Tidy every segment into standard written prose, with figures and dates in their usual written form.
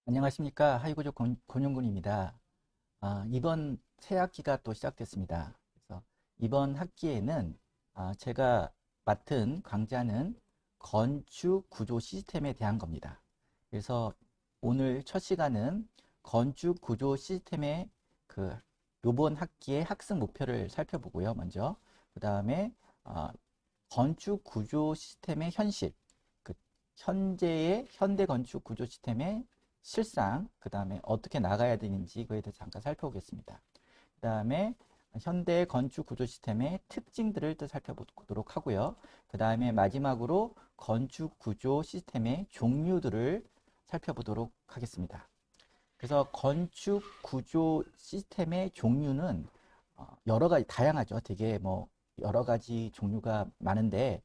안녕하십니까. 하이구조 권용군입니다. 이번 새 학기가 또 시작됐습니다. 그래서 이번 학기에는 제가 맡은 강좌는 건축 구조 시스템에 대한 겁니다. 그래서 오늘 첫 시간은 건축 구조 시스템의 요번 학기의 학습 목표를 살펴보고요. 먼저 그 다음에 건축 구조 시스템의 현실, 그 현재의 현대 건축 구조 시스템의 실상, 그 다음에 어떻게 나가야 되는지 그에 대해서 잠깐 살펴보겠습니다. 그 다음에 현대 건축 구조 시스템의 특징들을 또 살펴보도록 하고요. 그 다음에 마지막으로 건축 구조 시스템의 종류들을 살펴보도록 하겠습니다. 그래서 건축 구조 시스템의 종류는 여러 가지 다양하죠. 되게 뭐 여러 가지 종류가 많은데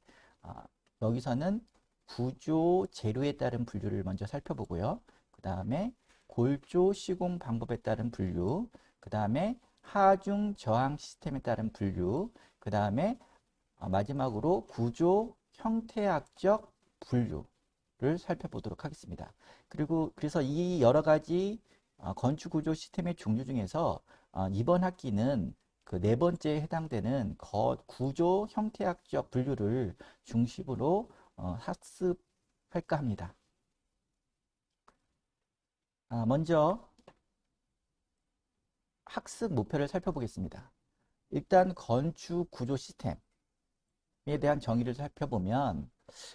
여기서는 구조 재료에 따른 분류를 먼저 살펴보고요. 그 다음에 골조 시공 방법에 따른 분류, 그 다음에 하중 저항 시스템에 따른 분류, 그 다음에 마지막으로 구조 형태학적 분류를 살펴보도록 하겠습니다. 그래서 이 여러 가지 건축 구조 시스템의 종류 중에서 이번 학기는 그 네 번째에 해당되는 구조 형태학적 분류를 중심으로 학습할까 합니다. 먼저 학습 목표를 살펴보겠습니다. 일단 건축 구조 시스템에 대한 정의를 살펴보면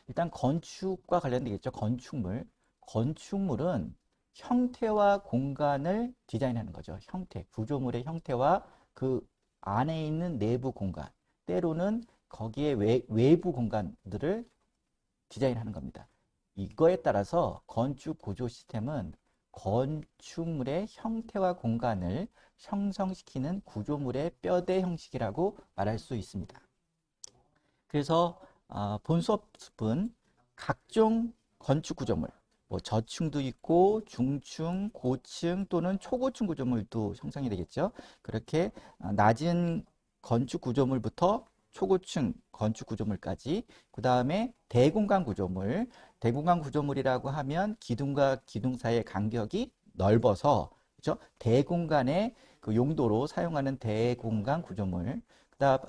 일단 건축과 관련되겠죠. 건축물. 건축물은 형태와 공간을 디자인하는 거죠. 형태, 구조물의 형태와 그 안에 있는 내부 공간, 때로는 거기에 외부 공간들을 디자인하는 겁니다. 이거에 따라서 건축 구조 시스템은 건축물의 형태와 공간을 형성시키는 구조물의 뼈대 형식이라고 말할 수 있습니다. 그래서 본 수업은 각종 건축 구조물, 뭐 저층도 있고 중층, 고층 또는 초고층 구조물도 형성이 되겠죠. 그렇게 낮은 건축 구조물부터 초고층 건축 구조물까지, 그 다음에 대공간 구조물, 대공간 구조물이라고 하면 기둥과 기둥 사이의 간격이 넓어서, 그렇죠? 대공간의 그 용도로 사용하는 대공간 구조물,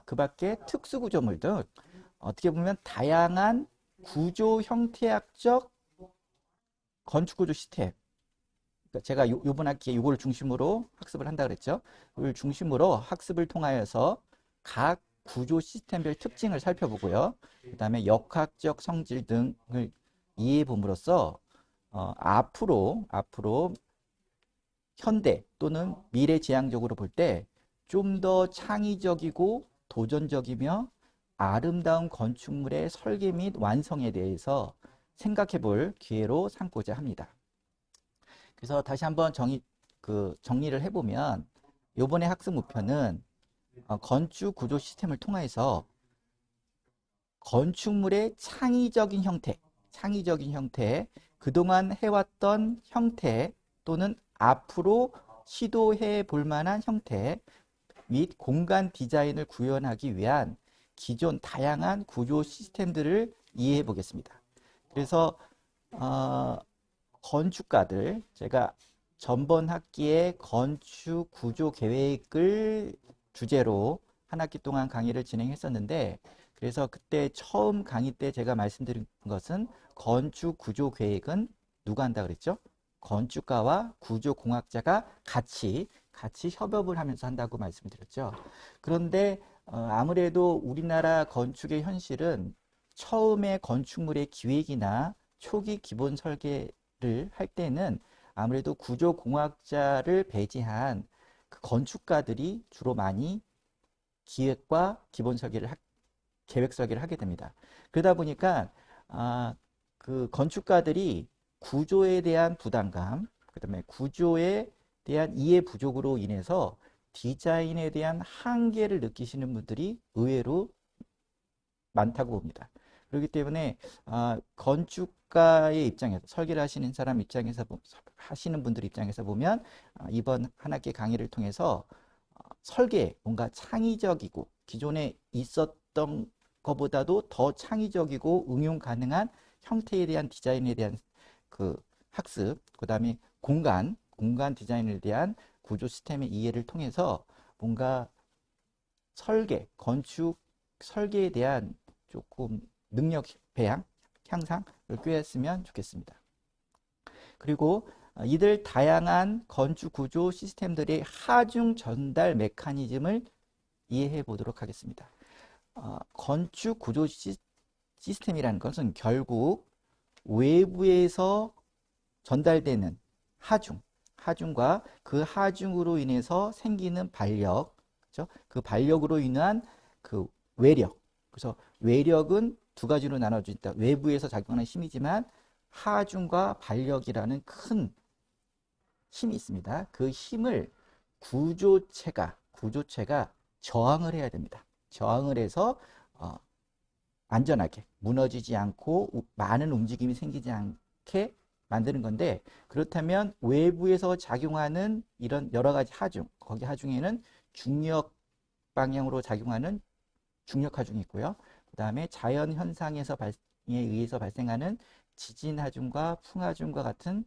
그 밖에 특수 구조물 등 어떻게 보면 다양한 구조 형태학적 건축 구조 시스템. 그러니까 제가 요번 학기에 이걸 중심으로 학습을 한다 그랬죠. 이걸 중심으로 학습을 통하여서 각 구조 시스템별 특징을 살펴보고요. 그 다음에 역학적 성질 등을 이해해 봄으로써 앞으로 현대 또는 미래지향적으로 볼 때 좀 더 창의적이고 도전적이며 아름다운 건축물의 설계 및 완성에 대해서 생각해 볼 기회로 삼고자 합니다. 그래서 다시 한번 정리를 해보면 이번에 학습 목표는 건축 구조 시스템을 통해서 건축물의 창의적인 형태, 그동안 해왔던 형태 또는 앞으로 시도해 볼 만한 형태 및 공간 디자인을 구현하기 위한 기존 다양한 구조 시스템들을 이해해 보겠습니다. 그래서 건축가들, 제가 전번 학기에 건축 구조 계획을 주제로 한 학기 동안 강의를 진행했었는데, 그래서 그때 처음 강의 때 제가 말씀드린 것은 건축 구조 계획은 누가 한다 그랬죠? 건축가와 구조공학자가 같이 협업을 하면서 한다고 말씀드렸죠. 그런데 아무래도 우리나라 건축의 현실은 처음에 건축물의 기획이나 초기 기본 설계를 할 때는 아무래도 구조공학자를 배제한 그 건축가들이 주로 많이 기획과 기본 설계를 계획 설계를 하게 됩니다. 그러다 보니까 그 건축가들이 구조에 대한 부담감, 그다음에 구조에 대한 이해 부족으로 인해서 디자인에 대한 한계를 느끼시는 분들이 의외로 많다고 봅니다. 그렇기 때문에 건축가의 입장에서 설계를 하시는 사람 입장에서 하시는 분들 입장에서 보면 이번 한 학기 강의를 통해서 설계 뭔가 창의적이고 기존에 있었던 것보다도 더 창의적이고 응용 가능한 형태에 대한 디자인에 대한 그 학습, 그 다음에 공간 디자인에 대한 구조 시스템의 이해를 통해서 뭔가 건축 설계에 대한 조금 능력 향상을 꾀했으면 좋겠습니다. 그리고 이들 다양한 건축 구조 시스템들의 하중 전달 메커니즘을 이해해 보도록 하겠습니다. 건축 구조 시스템이라는 것은 결국 외부에서 전달되는 하중과 그 하중으로 인해서 생기는 반력, 그렇죠? 그 반력으로 인한 그 외력. 그래서 외력은 두 가지로 나눠져 있다. 외부에서 작용하는 힘이지만 하중과 반력이라는 큰 힘이 있습니다. 그 힘을 구조체가 저항을 해야 됩니다. 저항을 해서 안전하게 무너지지 않고 많은 움직임이 생기지 않게 만드는 건데, 그렇다면 외부에서 작용하는 이런 여러 가지 거기 하중에는 중력 방향으로 작용하는 중력 하중이 있고요. 그 다음에 자연 현상에 의해서 발생하는 지진 하중과 풍하중과 같은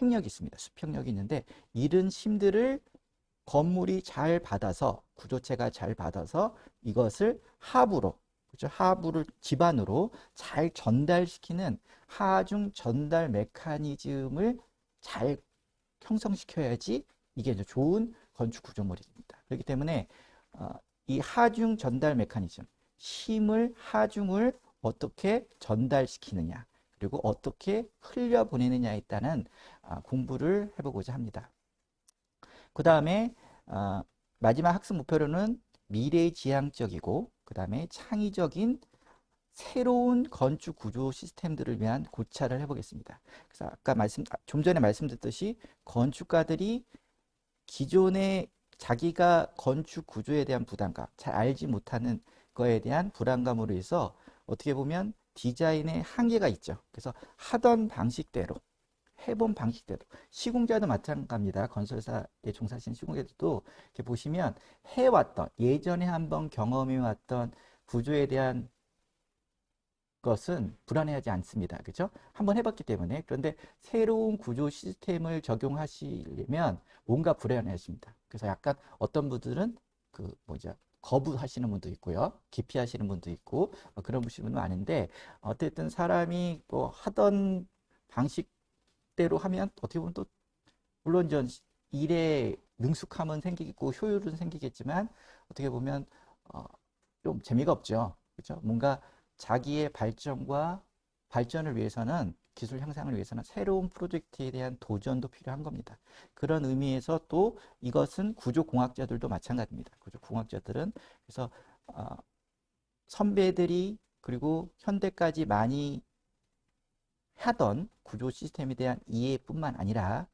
횡력이 있습니다. 수평력이 있는데, 이런 힘들을 건물이 잘 받아서, 구조체가 잘 받아서 이것을 그렇죠? 하부를 기반으로 잘 전달시키는 하중 전달 메커니즘을 잘 형성시켜야지 이게 이제 좋은 건축 구조물입니다. 그렇기 때문에 이 하중 전달 메커니즘, 하중을 어떻게 전달시키느냐, 그리고 어떻게 흘려보내느냐에 따른 공부를 해보고자 합니다. 그 다음에 마지막 학습 목표로는 미래지향적이고 그 다음에 창의적인 새로운 건축 구조 시스템들을 위한 고찰을 해보겠습니다. 그래서 아까 좀 전에 말씀드렸듯이 건축가들이 기존에 자기가 건축 구조에 대한 부담감, 잘 알지 못하는 거에 대한 불안감으로 해서 어떻게 보면 디자인의 한계가 있죠. 그래서 하던 방식대로, 해본 방식대로, 시공자도 마찬가지입니다. 건설사에 종사하시는 시공자들도 이렇게 보시면 예전에 한번 경험해왔던 구조에 대한 것은 불안해하지 않습니다. 그죠? 한번 해봤기 때문에. 그런데 새로운 구조 시스템을 적용하시려면 뭔가 불안해하십니다. 그래서 약간 어떤 분들은 거부하시는 분도 있고요. 기피하시는 분도 있고, 그런 분은 많은데, 어쨌든 사람이 뭐 하던 방식대로 하면 어떻게 보면 또, 물론 일에 능숙함은 생기고 효율은 생기겠지만, 어떻게 보면, 좀 재미가 없죠. 그죠? 뭔가 자기의 발전을 위해서는, 기술 향상을 위해서는 새로운 프로젝트에 대한 도전도 필요한 겁니다. 그런 의미에서 또 이것은 구조공학자들도 마찬가지입니다. 구조공학자들은 그래서 선배들이 그리고 현대까지 많이 하던 구조 시스템에 대한 이해뿐만 아니라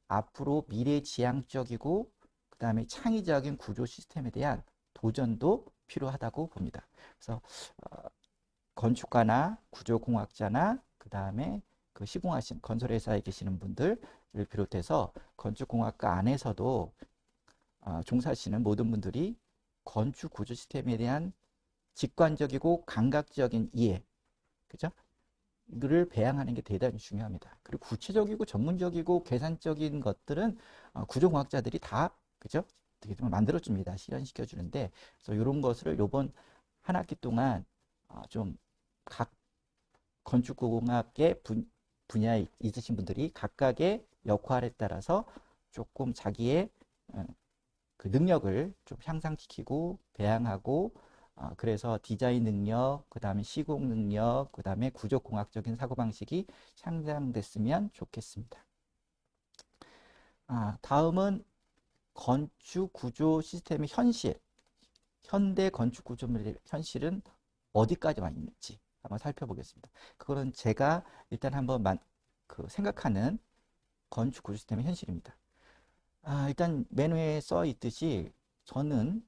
앞으로 미래지향적이고 그 다음에 창의적인 구조 시스템에 대한 도전도 필요하다고 봅니다. 그래서 건축가나 구조공학자나 그 다음에 그 시공하신 건설회사에 계시는 분들을 비롯해서 건축공학과 안에서도 종사하시는 모든 분들이 건축 구조 시스템에 대한 직관적이고 감각적인 이해, 그죠? 이거를 배양하는 게 대단히 중요합니다. 그리고 구체적이고 전문적이고 계산적인 것들은 구조공학자들이 다, 그죠? 어떻게 보면 만들어줍니다. 실현시켜 주는데, 그래서 이런 것을 요번 한 학기 동안 좀 각 건축공학의 분야에 있으신 분들이 각각의 역할에 따라서 조금 자기의 그 능력을 좀 향상시키고 배양하고 그래서 디자인 능력, 그 다음에 시공 능력, 그 다음에 구조공학적인 사고방식이 향상됐으면 좋겠습니다. 다음은 건축 구조 시스템의 현대 건축 구조물의 현실은 어디까지 와 있는지 한번 살펴보겠습니다. 그거는 제가 일단 한번 생각하는 건축 구조 시스템의 현실입니다. 일단 메뉴에 써 있듯이 저는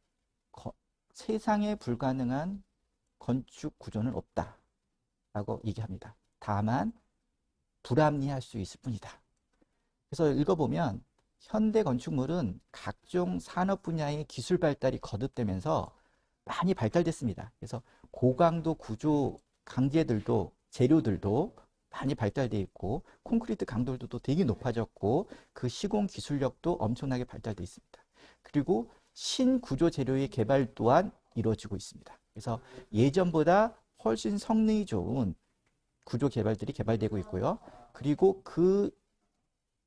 세상에 불가능한 건축 구조는 없다 라고 얘기합니다. 다만 불합리할 수 있을 뿐이다. 그래서 읽어보면 현대 건축물은 각종 산업 분야의 기술 발달이 거듭되면서 많이 발달됐습니다. 그래서 고강도 구조 강제들도 재료들도 많이 발달돼 있고 콘크리트 강도도 되게 높아졌고 그 시공 기술력도 엄청나게 발달돼 있습니다. 그리고 신구조 재료의 개발 또한 이루어지고 있습니다. 그래서 예전보다 훨씬 성능이 좋은 구조 개발들이 개발되고 있고요. 그리고 그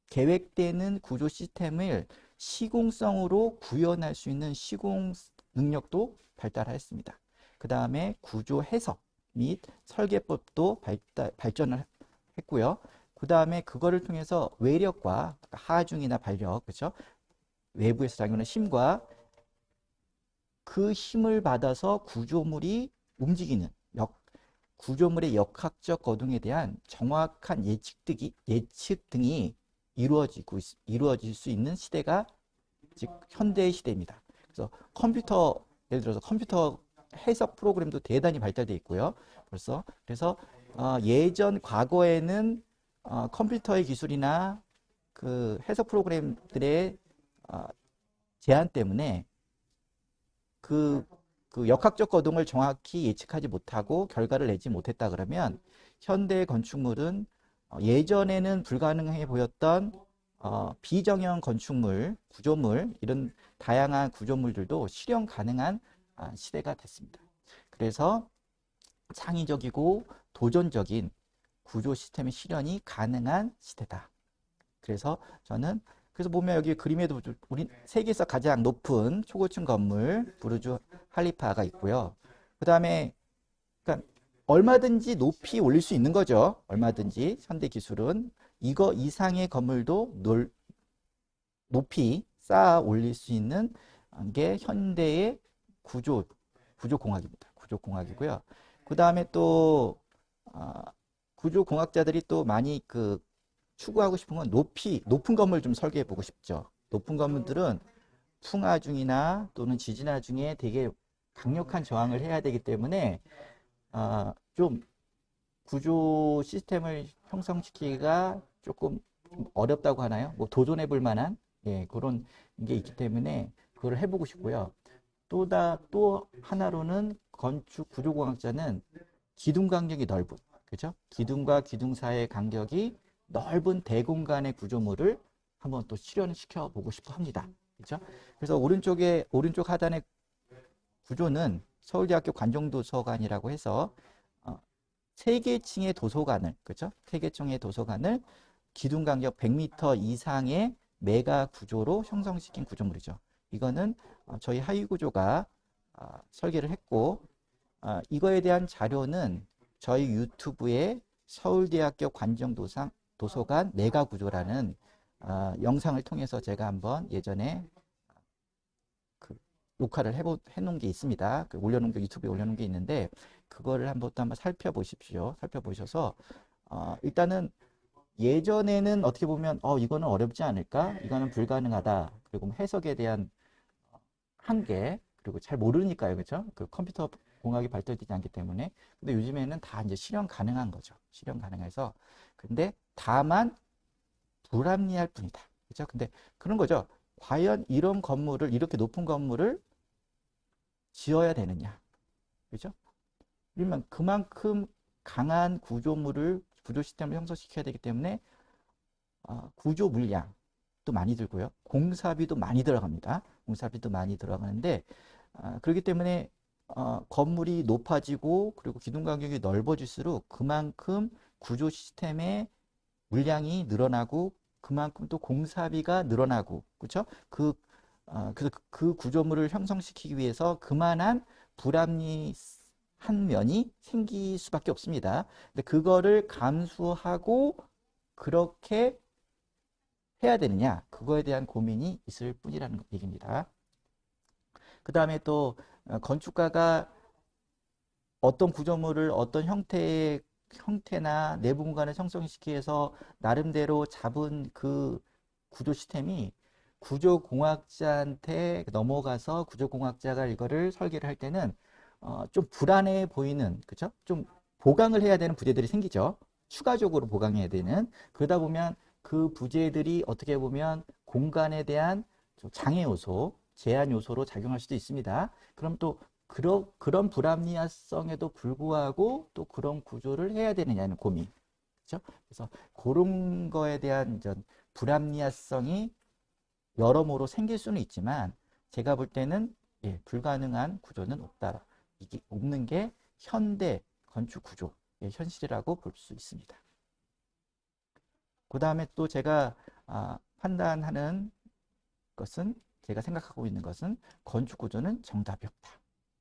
계획되는 구조 시스템을 시공성으로 구현할 수 있는 시공 능력도 발달하였습니다. 그 다음에 구조 해석 및 설계법도 발전을 했고요. 그 다음에 그거를 통해서 외력과 하중이나 반력, 그렇죠? 외부에서 작용하는 힘과 그 힘을 받아서 구조물이 움직이는 구조물의 역학적 거동에 대한 정확한 예측 등이 이루어질 수 있는 시대가 즉 현대의 시대입니다. 그래서 예를 들어서 컴퓨터 해석 프로그램도 대단히 발달되어 있고요. 그래서 예전 과거에는 컴퓨터의 기술이나 그 해석 프로그램들의 제한 때문에 그 역학적 거동을 정확히 예측하지 못하고 결과를 내지 못했다 그러면 현대 건축물은 예전에는 불가능해 보였던 비정형 건축물, 구조물 이런 다양한 구조물들도 실현 가능한 시대가 됐습니다. 그래서 창의적이고 도전적인 구조 시스템의 실현이 가능한 시대다. 그래서 보면 여기 그림에도 우리 세계에서 가장 높은 초고층 건물 부르주 할리파가 있고요. 그 다음에 그러니까 얼마든지 높이 올릴 수 있는 거죠. 얼마든지 현대 기술은 이거 이상의 건물도 높이 쌓아 올릴 수 있는 게 현대의 구조공학입니다. 구조공학이고요. 그 다음에 또 구조공학자들이 또 많이 추구하고 싶은 건 높은 건물 좀 설계해 보고 싶죠. 높은 건물들은 풍하중이나 또는 지진하중에 되게 강력한 저항을 해야 되기 때문에 좀 구조 시스템을 형성시키기가 조금 어렵다고 하나요? 뭐 도전해 볼 만한 그런 게 있기 때문에 그걸 해보고 싶고요. 또 하나로는 건축 구조공학자는 기둥 간격이 넓은, 그죠? 기둥과 기둥 사이의 간격이 넓은 대공간의 구조물을 한번 또 실현시켜 보고 싶어 합니다. 그죠? 그래서 오른쪽 하단의 구조는 서울대학교 관정도서관이라고 해서 3개층의 도서관을, 그죠? 3개층의 도서관을 기둥 간격 100m 이상의 메가 구조로 형성시킨 구조물이죠. 이거는 저희 하위구조가 설계를 했고, 이거에 대한 자료는 저희 유튜브에 서울대학교 관정도서관 메가구조라는 영상을 통해서 제가 한번 예전에 녹화를 해놓은 게 있습니다. 유튜브에 올려놓은 게 있는데 그거를 한번 살펴보십시오. 살펴보셔서 일단은 예전에는 어떻게 보면 이거는 어렵지 않을까? 이거는 불가능하다. 그리고 해석에 대한 한계, 그리고 잘 모르니까요. 그렇죠? 그 컴퓨터 공학이 발달되지 않기 때문에. 근데 요즘에는 다 이제 실현 가능한 거죠. 실현 가능해서. 근데 다만 불합리할 뿐이다. 그렇죠? 근데 그런 거죠. 과연 이렇게 높은 건물을 지어야 되느냐. 그렇죠? 그러면 그만큼 강한 구조 시스템을 형성시켜야 되기 때문에 구조 물량도 많이 들고요. 공사비도 많이 들어갑니다. 공사비도 많이 들어가는데 그렇기 때문에 건물이 높아지고 그리고 기둥 간격이 넓어질수록 그만큼 구조 시스템의 물량이 늘어나고 그만큼 또 공사비가 늘어나고 그렇죠? 그래서 그 구조물을 형성시키기 위해서 그만한 불합리한 면이 생길 수밖에 없습니다. 근데 그거를 감수하고 그렇게 해야 되느냐 그거에 대한 고민이 있을 뿐이라는 얘기입니다. 그 다음에 또 건축가가 어떤 구조물을 어떤 형태나 내부 공간을 형성시키기 위해서 나름대로 잡은 그 구조 시스템이 구조공학자한테 넘어가서 구조공학자가 이거를 설계를 할 때는 좀 불안해 보이는, 그쵸? 좀 보강을 해야 되는 부재들이 생기죠. 추가적으로 보강해야 되는. 그러다 보면 그 부재들이 어떻게 보면 공간에 대한 장애 요소, 제한 요소로 작용할 수도 있습니다. 그럼 또 그런 불합리성에도 불구하고 또 그런 구조를 해야 되느냐는 고민. 그렇죠? 그래서 그런 거에 대한 이제 불합리화성이 여러모로 생길 수는 있지만 제가 볼 때는 예, 불가능한 구조는 없다. 이게 없는 게 현대 건축 구조의 현실이라고 볼 수 있습니다. 그 다음에 또 제가 판단하는 것은 제가 생각하고 있는 것은 건축 구조는 정답이 없다.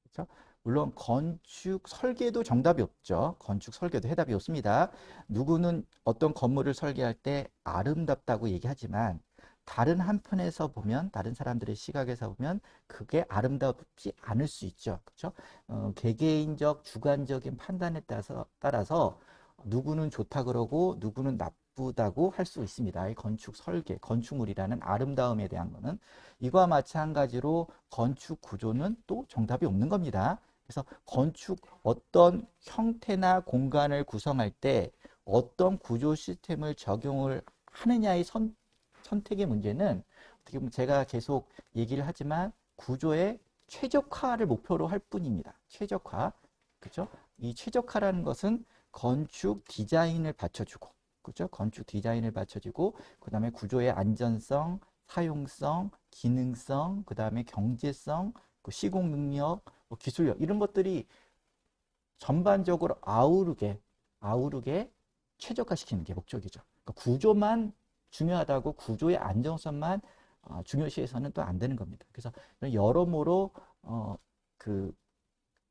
그렇죠? 물론 건축 설계도 정답이 없죠. 건축 설계도 해답이 없습니다. 누구는 어떤 건물을 설계할 때 아름답다고 얘기하지만 다른 한편에서 보면 다른 사람들의 시각에서 보면 그게 아름답지 않을 수 있죠. 그렇죠? 개개인적 주관적인 판단에 따라서 누구는 좋다 그러고 누구는 나쁘다고 할 수 있습니다. 이 건축 설계, 건축물이라는 아름다움에 대한 거는 이와 마찬가지로 건축 구조는 또 정답이 없는 겁니다. 그래서 건축 어떤 형태나 공간을 구성할 때 어떤 구조 시스템을 적용을 하느냐의 선택의 문제는 어떻게 보면 제가 계속 얘기를 하지만 구조의 최적화를 목표로 할 뿐입니다. 최적화. 그죠? 이 최적화라는 것은 건축 디자인을 받쳐주고, 그죠? 건축 디자인을 받쳐주고, 그 다음에 구조의 안전성, 사용성, 기능성, 그 다음에 경제성, 그 시공 능력, 뭐 기술력, 이런 것들이 전반적으로 아우르게 최적화시키는 게 목적이죠. 그러니까 구조만 중요하다고 구조의 안정성만 중요시해서는 또 안 되는 겁니다. 그래서 여러모로 그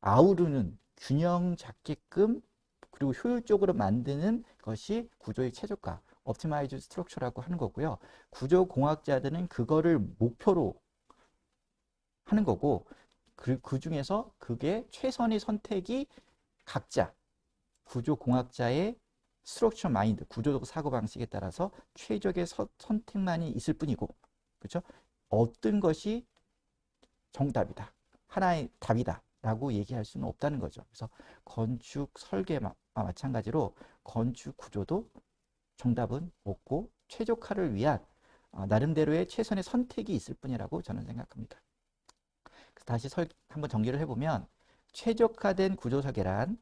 아우르는 균형 잡게끔 그리고 효율적으로 만드는 것이 구조의 최적화, 옵티마이즈 스트럭처라고 하는 거고요. 구조공학자들은 그거를 목표로 하는 거고 그 중에서 그게 최선의 선택이 각자 구조공학자의 스트럭처 마인드, 구조적 사고방식에 따라서 최적의 선택만이 있을 뿐이고, 그렇죠? 어떤 것이 정답이다, 하나의 답이다 라고 얘기할 수는 없다는 거죠. 그래서 건축 설계와 마찬가지로 건축 구조도 정답은 없고 최적화를 위한 나름대로의 최선의 선택이 있을 뿐이라고 저는 생각합니다. 다시 한번 정리를 해보면 최적화된 구조 설계란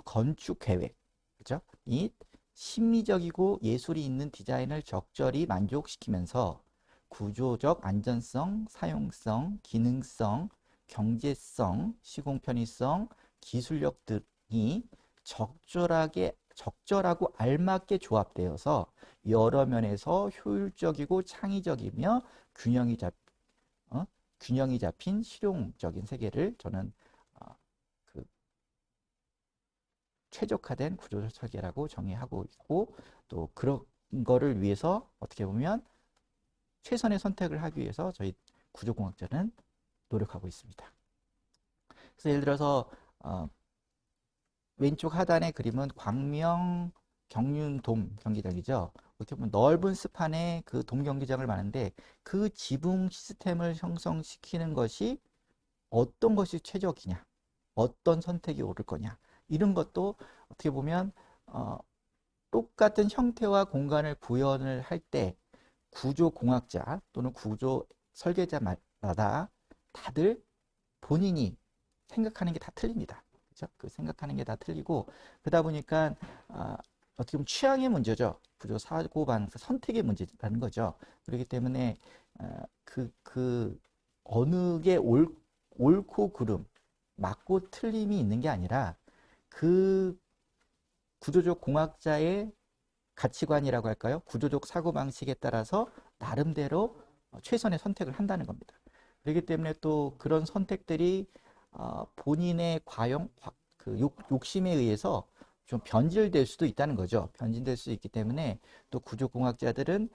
건축 계획, 그죠? 이 심미적이고 예술이 있는 디자인을 적절히 만족시키면서 구조적 안전성, 사용성, 기능성, 경제성, 시공 편의성, 기술력 등이 적절하고 알맞게 조합되어서 여러 면에서 효율적이고 창의적이며 균형이 잡힌 실용적인 세계를 저는 그 최적화된 구조 설계라고 정의하고 있고, 또 그런 거를 위해서 어떻게 보면 최선의 선택을 하기 위해서 저희 구조공학자는 노력하고 있습니다. 그래서 예를 들어서 왼쪽 하단의 그림은 광명 경륜돔 경기장이죠. 이렇게 보면 넓은 스판의 그 돔 경기장을 말하는데 그 지붕 시스템을 형성시키는 것이 어떤 것이 최적이냐, 어떤 선택이 옳을 거냐, 이런 것도 어떻게 보면 똑같은 형태와 공간을 구현을 할 때 구조공학자 또는 구조 설계자마다 다들 본인이 생각하는 게 다 틀립니다. 그렇죠? 그 생각하는 게 다 틀리고 그러다 보니까 어떻게 보면 취향의 문제죠. 구조 사고방 선택의 문제라는 거죠. 그렇기 때문에 그 어느 게 옳고 그름, 맞고 틀림이 있는 게 아니라 그 구조적 공학자의 가치관이라고 할까요? 구조적 사고방식에 따라서 나름대로 최선의 선택을 한다는 겁니다. 그렇기 때문에 또 그런 선택들이 본인의 욕심에 의해서 좀 변질될 수도 있다는 거죠. 변질될 수 있기 때문에 또 구조공학자들은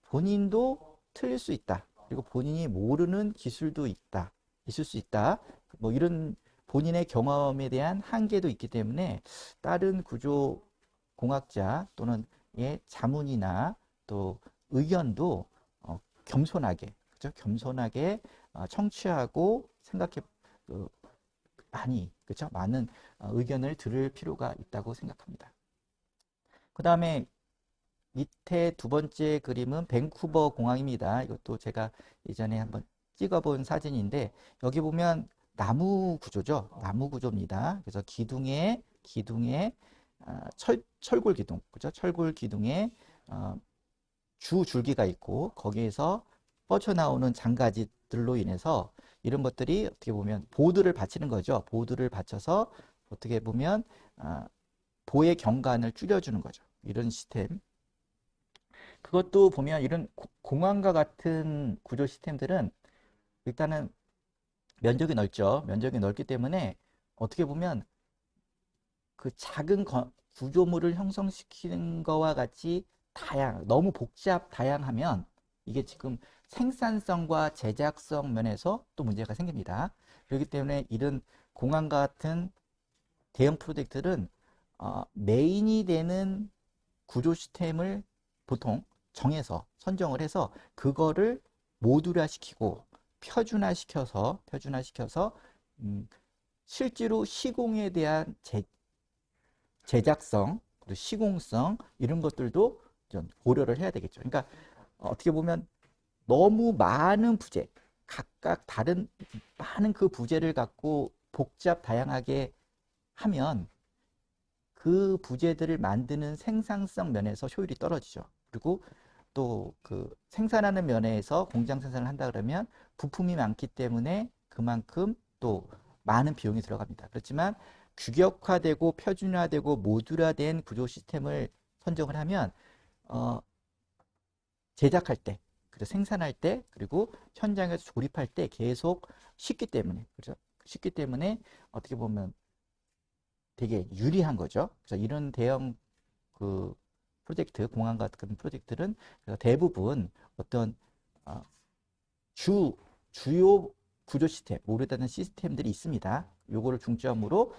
본인도 틀릴 수 있다. 그리고 본인이 모르는 기술도 있을 수 있다. 뭐 이런 본인의 경험에 대한 한계도 있기 때문에 다른 구조공학자 또는 자문이나 또 의견도 겸손하게, 그죠? 겸손하게 청취하고 생각해 그렇죠? 많은 의견을 들을 필요가 있다고 생각합니다. 그 다음에 밑에 두 번째 그림은 밴쿠버 공항입니다. 이것도 제가 예전에 한번 찍어본 사진인데 여기 보면 나무 구조죠. 나무 구조입니다. 그래서 기둥에 철골 기둥, 그죠? 철골 기둥에 주 줄기가 있고 거기에서 뻗쳐나오는 장가지들로 인해서 이런 것들이 어떻게 보면 보드를 받치는 거죠. 보드를 받쳐서 어떻게 보면 보의 경관을 줄여주는 거죠. 이런 시스템. 그것도 보면 이런 공항과 같은 구조 시스템들은 일단은 면적이 넓죠. 면적이 넓기 때문에 어떻게 보면 그 작은 구조물을 형성시키는 거와 같이 너무 다양하면 이게 지금 생산성과 제작성 면에서 또 문제가 생깁니다. 그렇기 때문에 이런 공항 같은 대형 프로젝트들은 메인이 되는 구조 시스템을 보통 정해서 선정을 해서 그거를 모듈화시키고 표준화시켜서 실제로 시공에 대한 제작성, 그리고 시공성 이런 것들도 좀 고려를 해야 되겠죠. 그러니까 어떻게 보면 너무 많은 부재, 각각 다른 많은 그 부재를 갖고 다양하게 하면 그 부재들을 만드는 생산성 면에서 효율이 떨어지죠. 그리고 또 그 생산하는 면에서 공장 생산을 한다 그러면 부품이 많기 때문에 그만큼 또 많은 비용이 들어갑니다. 그렇지만 규격화되고 표준화되고 모듈화된 구조 시스템을 선정을 하면 제작할 때, 그리고 생산할 때, 그리고 현장에서 조립할 때 계속 쉽기 때문에, 그렇죠? 쉽기 때문에 어떻게 보면 되게 유리한 거죠. 그래서 이런 대형 그 프로젝트, 공항 같은 프로젝트는 대부분 어떤 어, 주요 구조 시스템, 모르다는 시스템들이 있습니다. 요거를 중점으로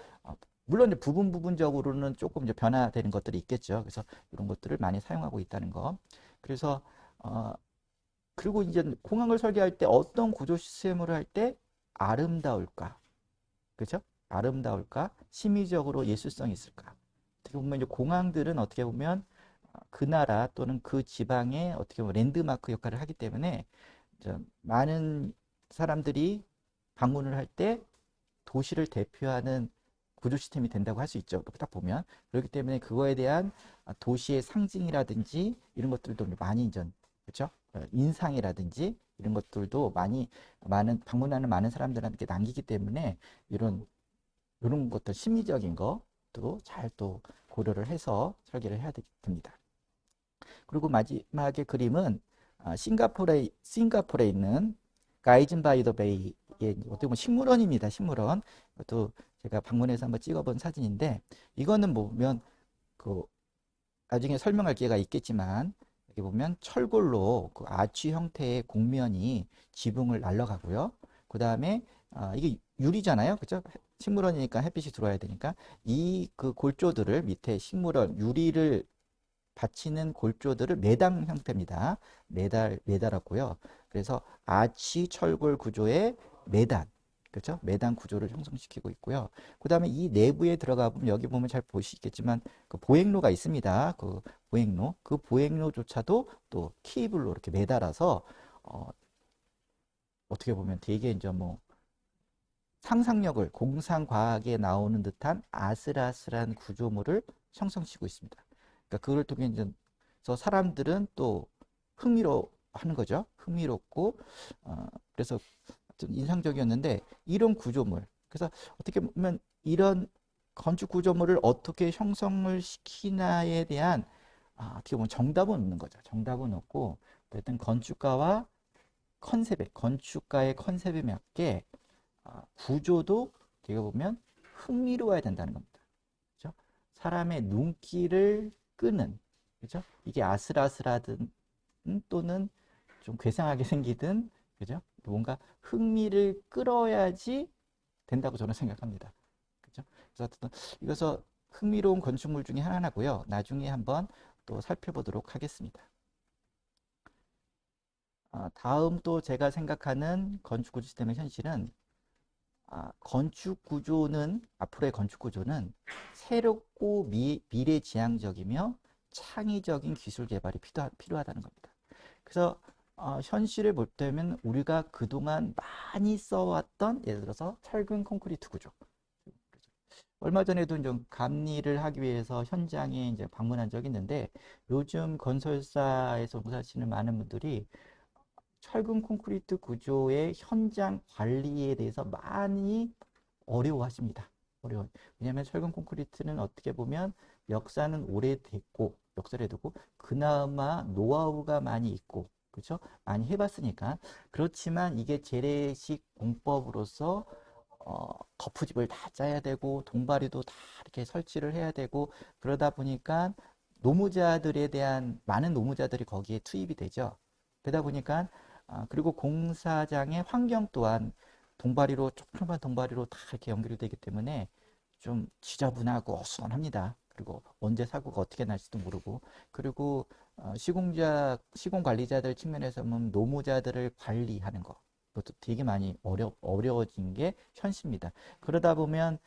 물론 이제 부분적으로는 조금 이제 변화되는 것들이 있겠죠. 그래서 이런 것들을 많이 사용하고 있다는 거. 그래서 그리고 이제 공항을 설계할 때 어떤 구조 시스템으로 할 때 아름다울까? 그죠? 아름다울까? 심미적으로 예술성이 있을까? 어떻게 보면 이제 공항들은 어떻게 보면 그 나라 또는 그 지방의 어떻게 보면 랜드마크 역할을 하기 때문에 많은 사람들이 방문을 할 때 도시를 대표하는 구조 시스템이 된다고 할 수 있죠. 딱 보면. 그렇기 때문에 그거에 대한 도시의 상징이라든지 이런 것들도 많이 그렇죠? 인상이라든지 이런 것들도 많은 방문하는 많은 사람들한테 남기기 때문에 이런 것들 심리적인 것도 잘 또 고려를 해서 설계를 해야 됩니다. 그리고 마지막에 그림은 싱가포르에 있는 가이즌 바이 더 베이의 어떻게 보면 식물원입니다. 식물원. 이것도 제가 방문해서 한번 찍어본 사진인데 이거는 보면 그 나중에 설명할 기회가 있겠지만 여기 보면 철골로 그 아치 형태의 곡면이 지붕을 날라가고요. 그 다음에 이게 유리잖아요. 그죠? 식물원이니까 햇빛이 들어와야 되니까 이 그 골조들을 밑에 식물원 유리를 받치는 골조들을 매달 형태입니다. 매달았고요. 그래서 아치 철골 구조의 매단, 그렇죠? 매단 구조를 형성시키고 있고요. 그 다음에 이 내부에 들어가 보면 여기 보면 잘 보시겠지만 그 보행로가 있습니다. 그 보행로조차도 또 케이블로 이렇게 매달아서 어떻게 보면 되게 이제 뭐 상상력을 공상과학에 나오는 듯한 아슬아슬한 구조물을 형성시키고 있습니다. 그러니까 그걸 통해 이제 사람들은 또 흥미로워하는 거죠. 흥미롭고 그래서 좀 인상적이었는데 이런 구조물. 그래서 어떻게 보면 이런 건축 구조물을 어떻게 형성을 시키나에 대한 어떻게 보면 정답은 없는 거죠. 정답은 없고 어쨌든 건축가의 컨셉에 맞게 구조도 어떻게 보면 흥미로워야 된다는 겁니다. 그렇죠? 사람의 눈길을 끄는, 그죠? 이게 아슬아슬하든 또는 좀 괴상하게 생기든, 그죠? 뭔가 흥미를 끌어야지 된다고 저는 생각합니다. 그죠? 그래서 어쨌든 이것은 흥미로운 건축물 중에 하나고요. 나중에 한번 또 살펴보도록 하겠습니다. 다음 또 제가 생각하는 건축 구조 시스템의 현실은 앞으로의 건축 구조는 새롭고 미래지향적이며 창의적인 기술 개발이 필요하다는 겁니다. 그래서 현실을 볼 때면 우리가 그동안 많이 써왔던 예를 들어서 철근 콘크리트 구조, 얼마 전에도 좀 감리를 하기 위해서 현장에 이제 방문한 적이 있는데 요즘 건설사에서 종사하시는 많은 분들이 철근 콘크리트 구조의 현장 관리에 대해서 많이 어려워하십니다. 왜냐하면 철근 콘크리트는 어떻게 보면 역사는 오래됐고, 역사를 두고, 그나마 노하우가 많이 있고, 그렇죠? 많이 해봤으니까. 그렇지만 이게 재래식 공법으로서 거푸집을 다 짜야 되고, 동바리도 다 이렇게 설치를 해야 되고, 그러다 보니까 노무자들에 대한 많은 노무자들이 거기에 투입이 되죠. 그러다 보니까 그리고 공사장의 환경 또한 동바리로 조그만 동바리로 다 이렇게 연결이 되기 때문에 좀 지저분하고 어수선합니다. 그리고 언제 사고가 어떻게 날지도 모르고 그리고 시공 관리자들 측면에서 보면 노무자들을 관리하는 거 그것도 되게 많이 어려워진 게 현실입니다. 그러다 보면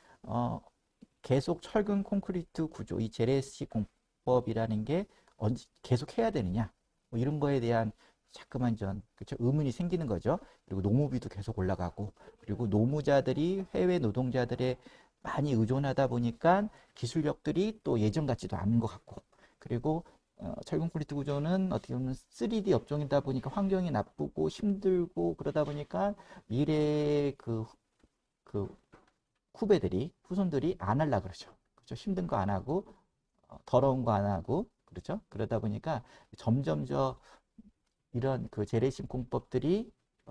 계속 철근 콘크리트 구조 이 재래식 공법이라는 게 언제 계속 해야 되느냐 뭐 이런 거에 대한 자꾸만 그쵸? 의문이 생기는 거죠. 그리고 노무비도 계속 올라가고, 그리고 노무자들이 해외 노동자들의 많이 의존하다 보니까 기술력들이 또 예전 같지도 않은 것 같고, 그리고 철근 콘크리트 구조는 어떻게 보면 3D 업종이다 보니까 환경이 나쁘고 힘들고 그러다 보니까 미래의 그 후배들이 후손들이 안 하려 그러죠. 그렇죠? 힘든 거 안 하고 더러운 거 안 하고 그렇죠? 그러다 보니까 점점 이런 그 재래식 공법들이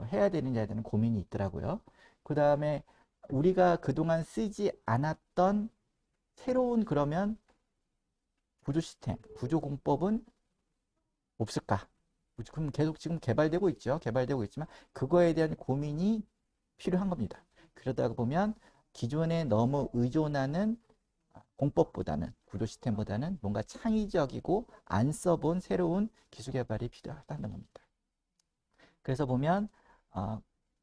해야 되느냐에 대한 고민이 있더라고요. 그 다음에 우리가 그동안 쓰지 않았던 새로운 그러면 구조 시스템, 구조 공법은 없을까? 그럼 계속 지금 개발되고 있죠. 개발되고 있지만 그거에 대한 고민이 필요한 겁니다. 그러다 보면 기존에 너무 의존하는 공법보다는 구조 시스템보다는 뭔가 창의적이고 안 써본 새로운 기술 개발이 필요하다는 겁니다. 그래서 보면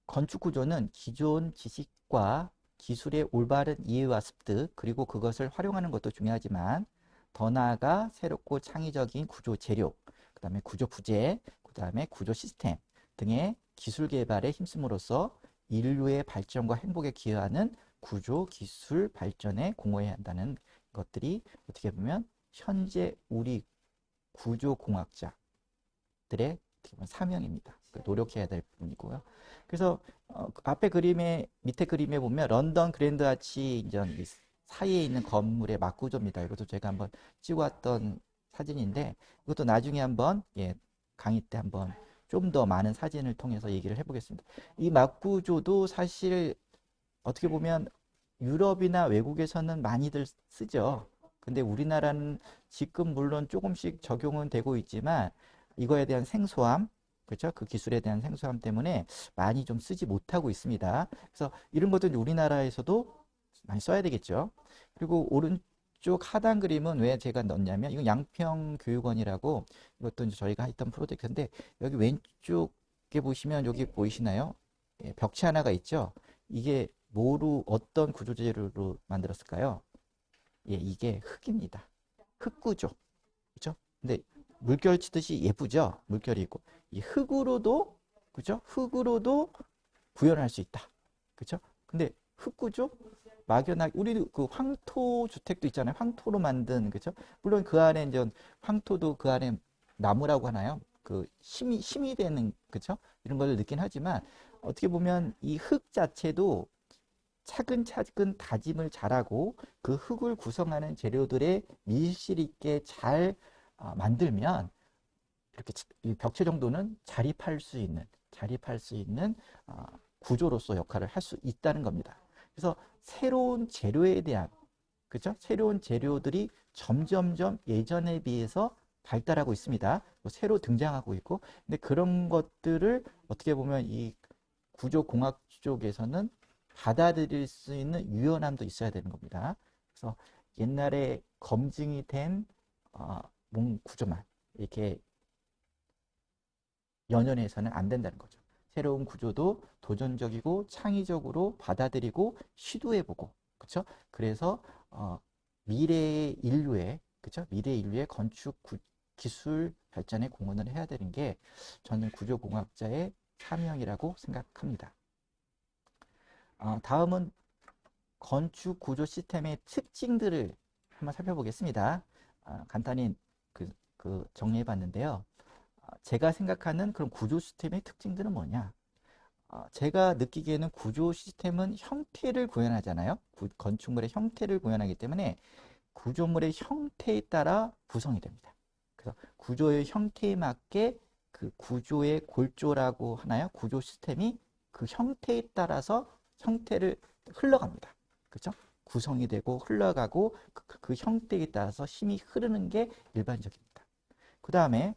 건축 구조는 기존 지식과 기술의 올바른 이해와 습득 그리고 그것을 활용하는 것도 중요하지만 더 나아가 새롭고 창의적인 구조 재료, 그 다음에 구조 부재, 그 다음에 구조 시스템 등의 기술 개발에 힘쓰므로써 인류의 발전과 행복에 기여하는 구조 기술 발전에 공헌해야 한다는 것들이 어떻게 보면 현재 우리 구조공학자들의 사명입니다. 노력해야 될 부분이고요. 그래서 앞에 그림에 밑에 그림에 보면 런던 그랜드 아치 이전 사이에 있는 건물의 막구조입니다. 이것도 제가 한번 찍어왔던 사진인데 이것도 나중에 한번 강의 때 한번 좀 더 많은 사진을 통해서 얘기를 해보겠습니다. 이 막구조도 사실 어떻게 보면 유럽이나 외국에서는 많이들 쓰죠. 근데 우리나라는 지금 물론 조금씩 적용은 되고 있지만 이거에 대한 생소함, 그렇죠? 그 기술에 대한 생소함 때문에 많이 좀 쓰지 못하고 있습니다. 그래서 이런 것들 우리나라에서도 많이 써야 되겠죠. 그리고 오른쪽 하단 그림은 왜 제가 넣냐면 이건 양평교육원이라고 이것도 이제 저희가 했던 프로젝트인데 여기 왼쪽에 보시면 여기 보이시나요? 벽체 하나가 있죠. 이게 뭐로 어떤 구조 재료로 만들었을까요? 이게 흙입니다. 흙구조. 그렇죠? 근데 물결 치듯이 예쁘죠? 물결이 있고. 이 흙으로도 그죠? 흙으로도 구현할 수 있다. 그렇죠? 근데 흙구조 막연하게 우리 그 황토 주택도 있잖아요. 황토로 만든 그죠? 물론 그 안에 이제 황토도 그 안에 나무라고 하나요? 그 힘이 되는 그죠? 이런 걸 넣긴 하지만 어떻게 보면 이 흙 자체도 차근차근 다짐을 잘하고 그 흙을 구성하는 재료들의 밀실 있게 잘 만들면 이렇게 벽체 정도는 자립할 수 있는 구조로서 역할을 할 수 있다는 겁니다. 그래서 새로운 재료에 대한 그죠? 새로운 재료들이 점점점 예전에 비해서 발달하고 있습니다. 새로 등장하고 있고, 근데 그런 것들을 어떻게 보면 이 구조공학 쪽에서는 받아들일 수 있는 유연함도 있어야 되는 겁니다. 그래서 옛날에 검증이 된 몸 구조만 이렇게 연연해서는 안 된다는 거죠. 새로운 구조도 도전적이고 창의적으로 받아들이고 시도해보고, 그렇죠? 그래서 미래의 인류의, 그렇죠? 미래의 인류의 건축 기술 발전에 공헌을 해야 되는 게 저는 구조공학자의 사명이라고 생각합니다. 다음은 건축 구조 시스템의 특징들을 한번 살펴보겠습니다. 간단히 정리해 봤는데요. 제가 생각하는 그런 구조 시스템의 특징들은 뭐냐? 제가 느끼기에는 구조 시스템은 형태를 구현하잖아요. 건축물의 형태를 구현하기 때문에 구조물의 형태에 따라 구성이 됩니다. 그래서 구조의 형태에 맞게 그 구조의 골조라고 하나요? 구조 시스템이 그 형태에 따라서 형태를 흘러갑니다. 그렇죠? 구성이 되고 흘러가고 그 형태에 따라서 힘이 흐르는 게 일반적입니다. 그 다음에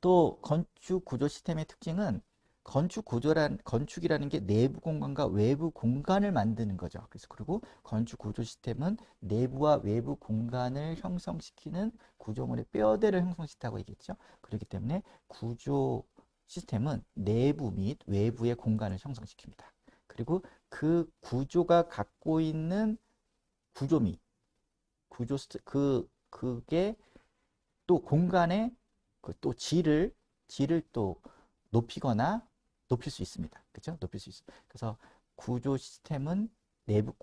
또 건축 구조 시스템의 특징은 건축이라는 게 내부 공간과 외부 공간을 만드는 거죠. 그래서 그리고 건축 구조 시스템은 내부와 외부 공간을 형성시키는 구조물의 뼈대를 형성시킨다고 얘기했죠. 그렇기 때문에 구조 시스템은 내부 및 외부의 공간을 형성시킵니다. 그리고 그 구조가 갖고 있는 구조미, 그게 또 공간의 또 질을 또 높이거나 높일 수 있습니다. 그렇죠? 높일 수 있습니다. 그래서 구조 시스템은 내부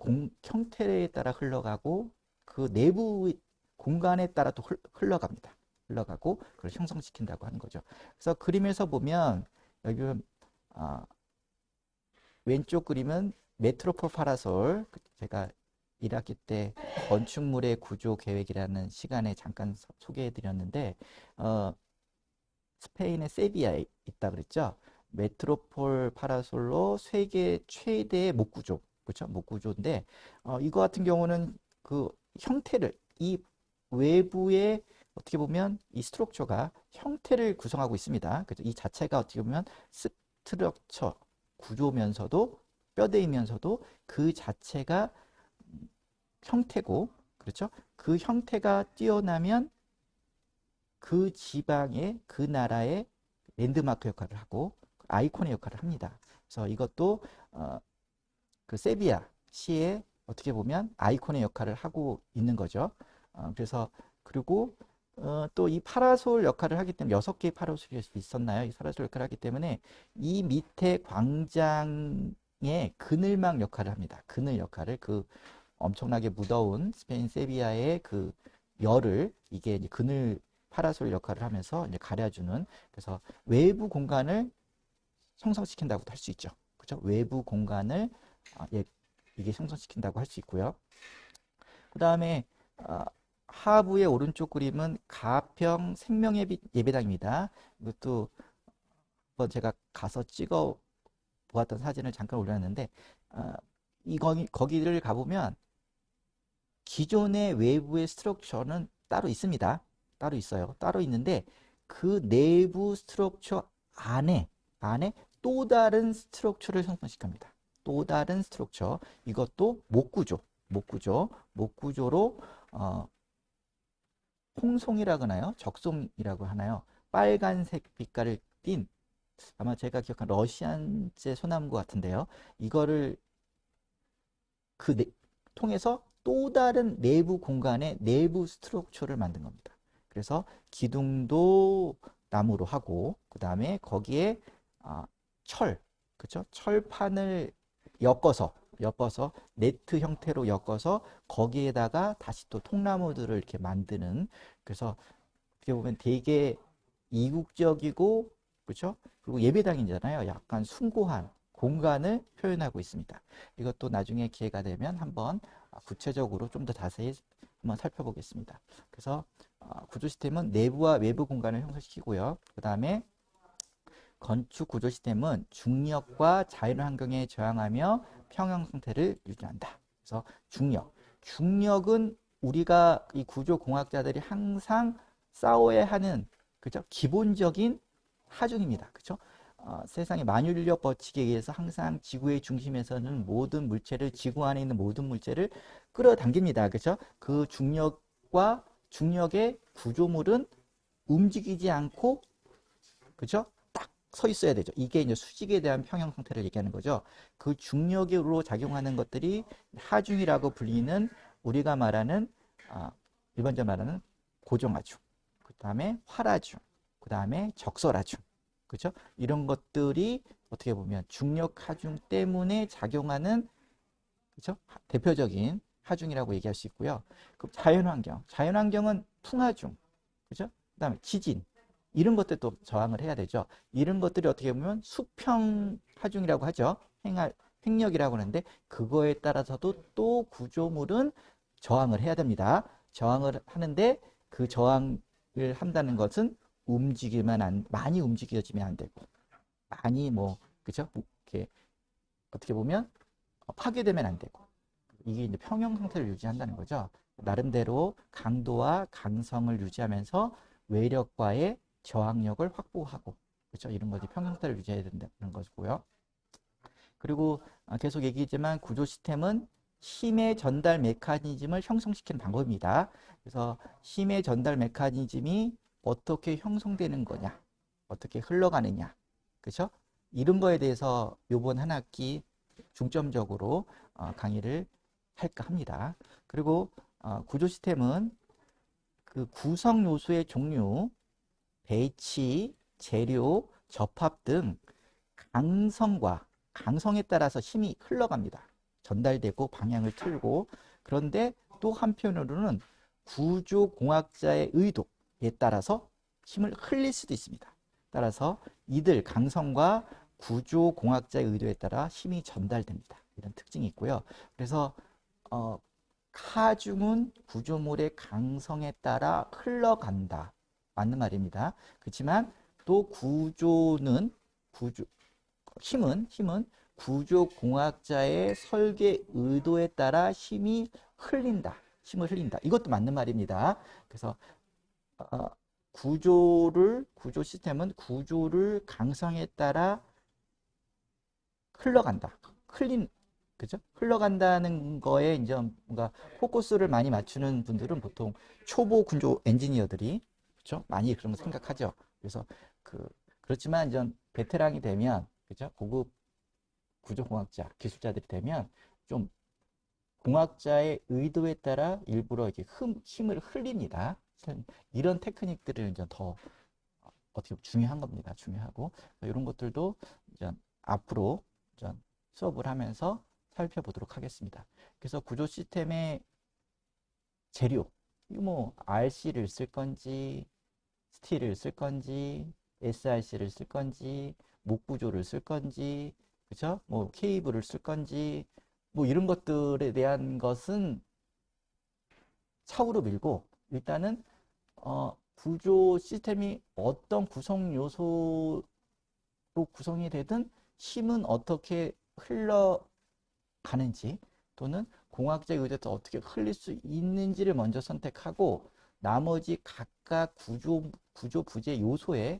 형태에 따라 흘러가고 그 내부 공간에 따라 또 흘러갑니다. 흘러가고 그걸 형성시킨다고 하는 거죠. 그래서 그림에서 보면 여기 왼쪽 그림은 메트로폴 파라솔, 제가 1학기 때 건축물의 구조 계획이라는 시간에 잠깐 소개해 드렸는데 스페인의 세비야에 있다 그랬죠. 메트로폴 파라솔로 세계 최대의 목구조, 그렇죠? 목구조인데 이거 같은 경우는 그 형태를 이 외부의 어떻게 보면 이 스트럭처가 형태를 구성하고 있습니다. 그래서 이 자체가 어떻게 보면 스트럭처 구조면서도 뼈대이면서도 그 자체가 형태고, 그렇죠? 그 형태가 뛰어나면 그 지방의 그 나라의 랜드마크 역할을 하고 아이콘의 역할을 합니다. 그래서 이것도 그 세비야 시의 어떻게 보면 아이콘의 역할을 하고 있는 거죠. 그래서 그리고 또 이 파라솔 역할을 하기 때문에 6개의 파라솔이 있었나요? 이 파라솔 역할을 하기 때문에 이 밑에 광장의 그늘막 역할을 합니다. 그늘 역할을 그 엄청나게 무더운 스페인 세비야의 그 열을 이게 이제 그늘 파라솔 역할을 하면서 이제 가려주는, 그래서 외부 공간을 형성시킨다고도 할 수 있죠. 그렇죠? 외부 공간을 이게 형성시킨다고 할 수 있고요. 그 다음에 하부의 오른쪽 그림은 가평 생명예배당입니다. 이것도 한번 제가 가서 찍어 보았던 사진을 잠깐 올렸는데 거기를 가보면 기존의 외부의 스트럭처는 따로 있습니다. 따로 있어요. 따로 있는데 그 내부 스트럭처 안에 또 다른 스트럭처를 형성시킵니다. 또 다른 스트럭처, 이것도 목구조로 홍송이라고 하나요? 적송이라고 하나요? 빨간색 빛깔을 띤, 아마 제가 기억한 러시안제 소나무 같은데요. 이거를 통해서 또 다른 내부 공간의 내부 스트럭처를 만든 겁니다. 그래서 기둥도 나무로 하고, 그 다음에 거기에 그렇죠? 철판을 엮어서 네트 형태로 엮어서 거기에다가 다시 또 통나무들을 이렇게 만드는, 그래서 어떻게 보면 되게 이국적이고, 그렇죠? 그리고 예배당이잖아요. 약간 숭고한 공간을 표현하고 있습니다. 이것도 나중에 기회가 되면 한번 구체적으로 좀 더 자세히 한번 살펴보겠습니다. 그래서 구조 시스템은 내부와 외부 공간을 형성시키고요. 그 다음에 건축 구조 시스템은 중력과 자연 환경에 저항하며 평형 상태를 유지한다. 그래서 중력은 우리가 이 구조 공학자들이 항상 싸워야 하는, 그죠? 기본적인 하중입니다. 그죠? 세상의 만유인력 법칙에 의해서 항상 지구의 중심에서는 모든 물체를, 지구 안에 있는 모든 물체를 끌어당깁니다. 그죠? 그 중력의 구조물은 움직이지 않고, 그죠? 딱 서 있어야 되죠. 이게 이제 수직에 대한 평형 상태를 얘기하는 거죠. 그 중력으로 작용하는 것들이 하중이라고 불리는, 우리가 말하는 일반적으로 말하는 고정하중, 그 다음에 활하중, 그 다음에 적설하중, 그렇죠? 이런 것들이 어떻게 보면 중력 하중 때문에 작용하는 그죠? 대표적인 하중이라고 얘기할 수 있고요. 그 자연환경, 자연환경은 풍하중, 그죠? 그다음에 지진, 이런 것들도 저항을 해야 되죠. 이런 것들이 어떻게 보면 수평 하중이라고 하죠. 횡력이라고 하는데 그거에 따라서도 또 구조물은 저항을 해야 됩니다. 저항을 하는데 그 저항을 한다는 것은 많이 움직여지면 안 되고 많이 그죠? 이렇게 어떻게 보면 파괴되면 안 되고 이게 이제 평형 상태를 유지한다는 거죠. 나름대로 강도와 강성을 유지하면서 외력과의 저항력을 확보하고 그렇죠? 이런 것이 평형 상태를 유지해야 된다는 것이고요. 그리고 계속 얘기했지만 구조 시스템은 힘의 전달 메커니즘을 형성시키는 방법입니다. 그래서 힘의 전달 메커니즘이 어떻게 형성되는 거냐, 어떻게 흘러가느냐, 그렇죠? 이런 거에 대해서 이번 한 학기 중점적으로 강의를 할까 합니다. 그리고 구조 시스템은 그 구성 요소의 종류, 배치, 재료, 접합 등 강성에 따라서 힘이 흘러갑니다. 전달되고 방향을 틀고 그런데 또 한편으로는 구조공학자의 의도에 따라서 힘을 흘릴 수도 있습니다. 따라서 이들 강성과 구조공학자의 의도에 따라 힘이 전달됩니다. 이런 특징이 있고요. 그래서 하중은 구조물의 강성에 따라 흘러간다. 맞는 말입니다. 그렇지만 또 힘은 구조공학자의 설계 의도에 따라 힘을 흘린다. 이것도 맞는 말입니다. 그래서 구조 시스템은 구조를 강성에 따라 흘러간다. 그죠? 흘러간다는 거에 이제 뭔가 포커스를 많이 맞추는 분들은 보통 초보 구조 엔지니어들이 그렇죠? 많이 그런 거 생각하죠. 그래서 그렇지만 이제 베테랑이 되면 그죠? 고급 구조공학자, 기술자들이 되면 좀 공학자의 의도에 따라 일부러 이렇게 힘을 흘립니다. 이런 테크닉들을 이제 더 어떻게 중요한 겁니다. 중요하고 이런 것들도 이제 앞으로 이제 수업을 하면서 살펴보도록 하겠습니다. 그래서 구조 시스템의 재료, 이거 RC를 쓸 건지, 스틸을 쓸 건지, SRC를 쓸 건지, 목구조를 쓸 건지, 그죠? 케이블을 쓸 건지, 이런 것들에 대한 것은 차후로 밀고, 일단은, 구조 시스템이 어떤 구성 요소로 구성이 되든 힘은 어떻게 흘러가는지 또는 공학적 의도에서 어떻게 흘릴 수 있는지를 먼저 선택하고 나머지 각각 구조 부재 요소에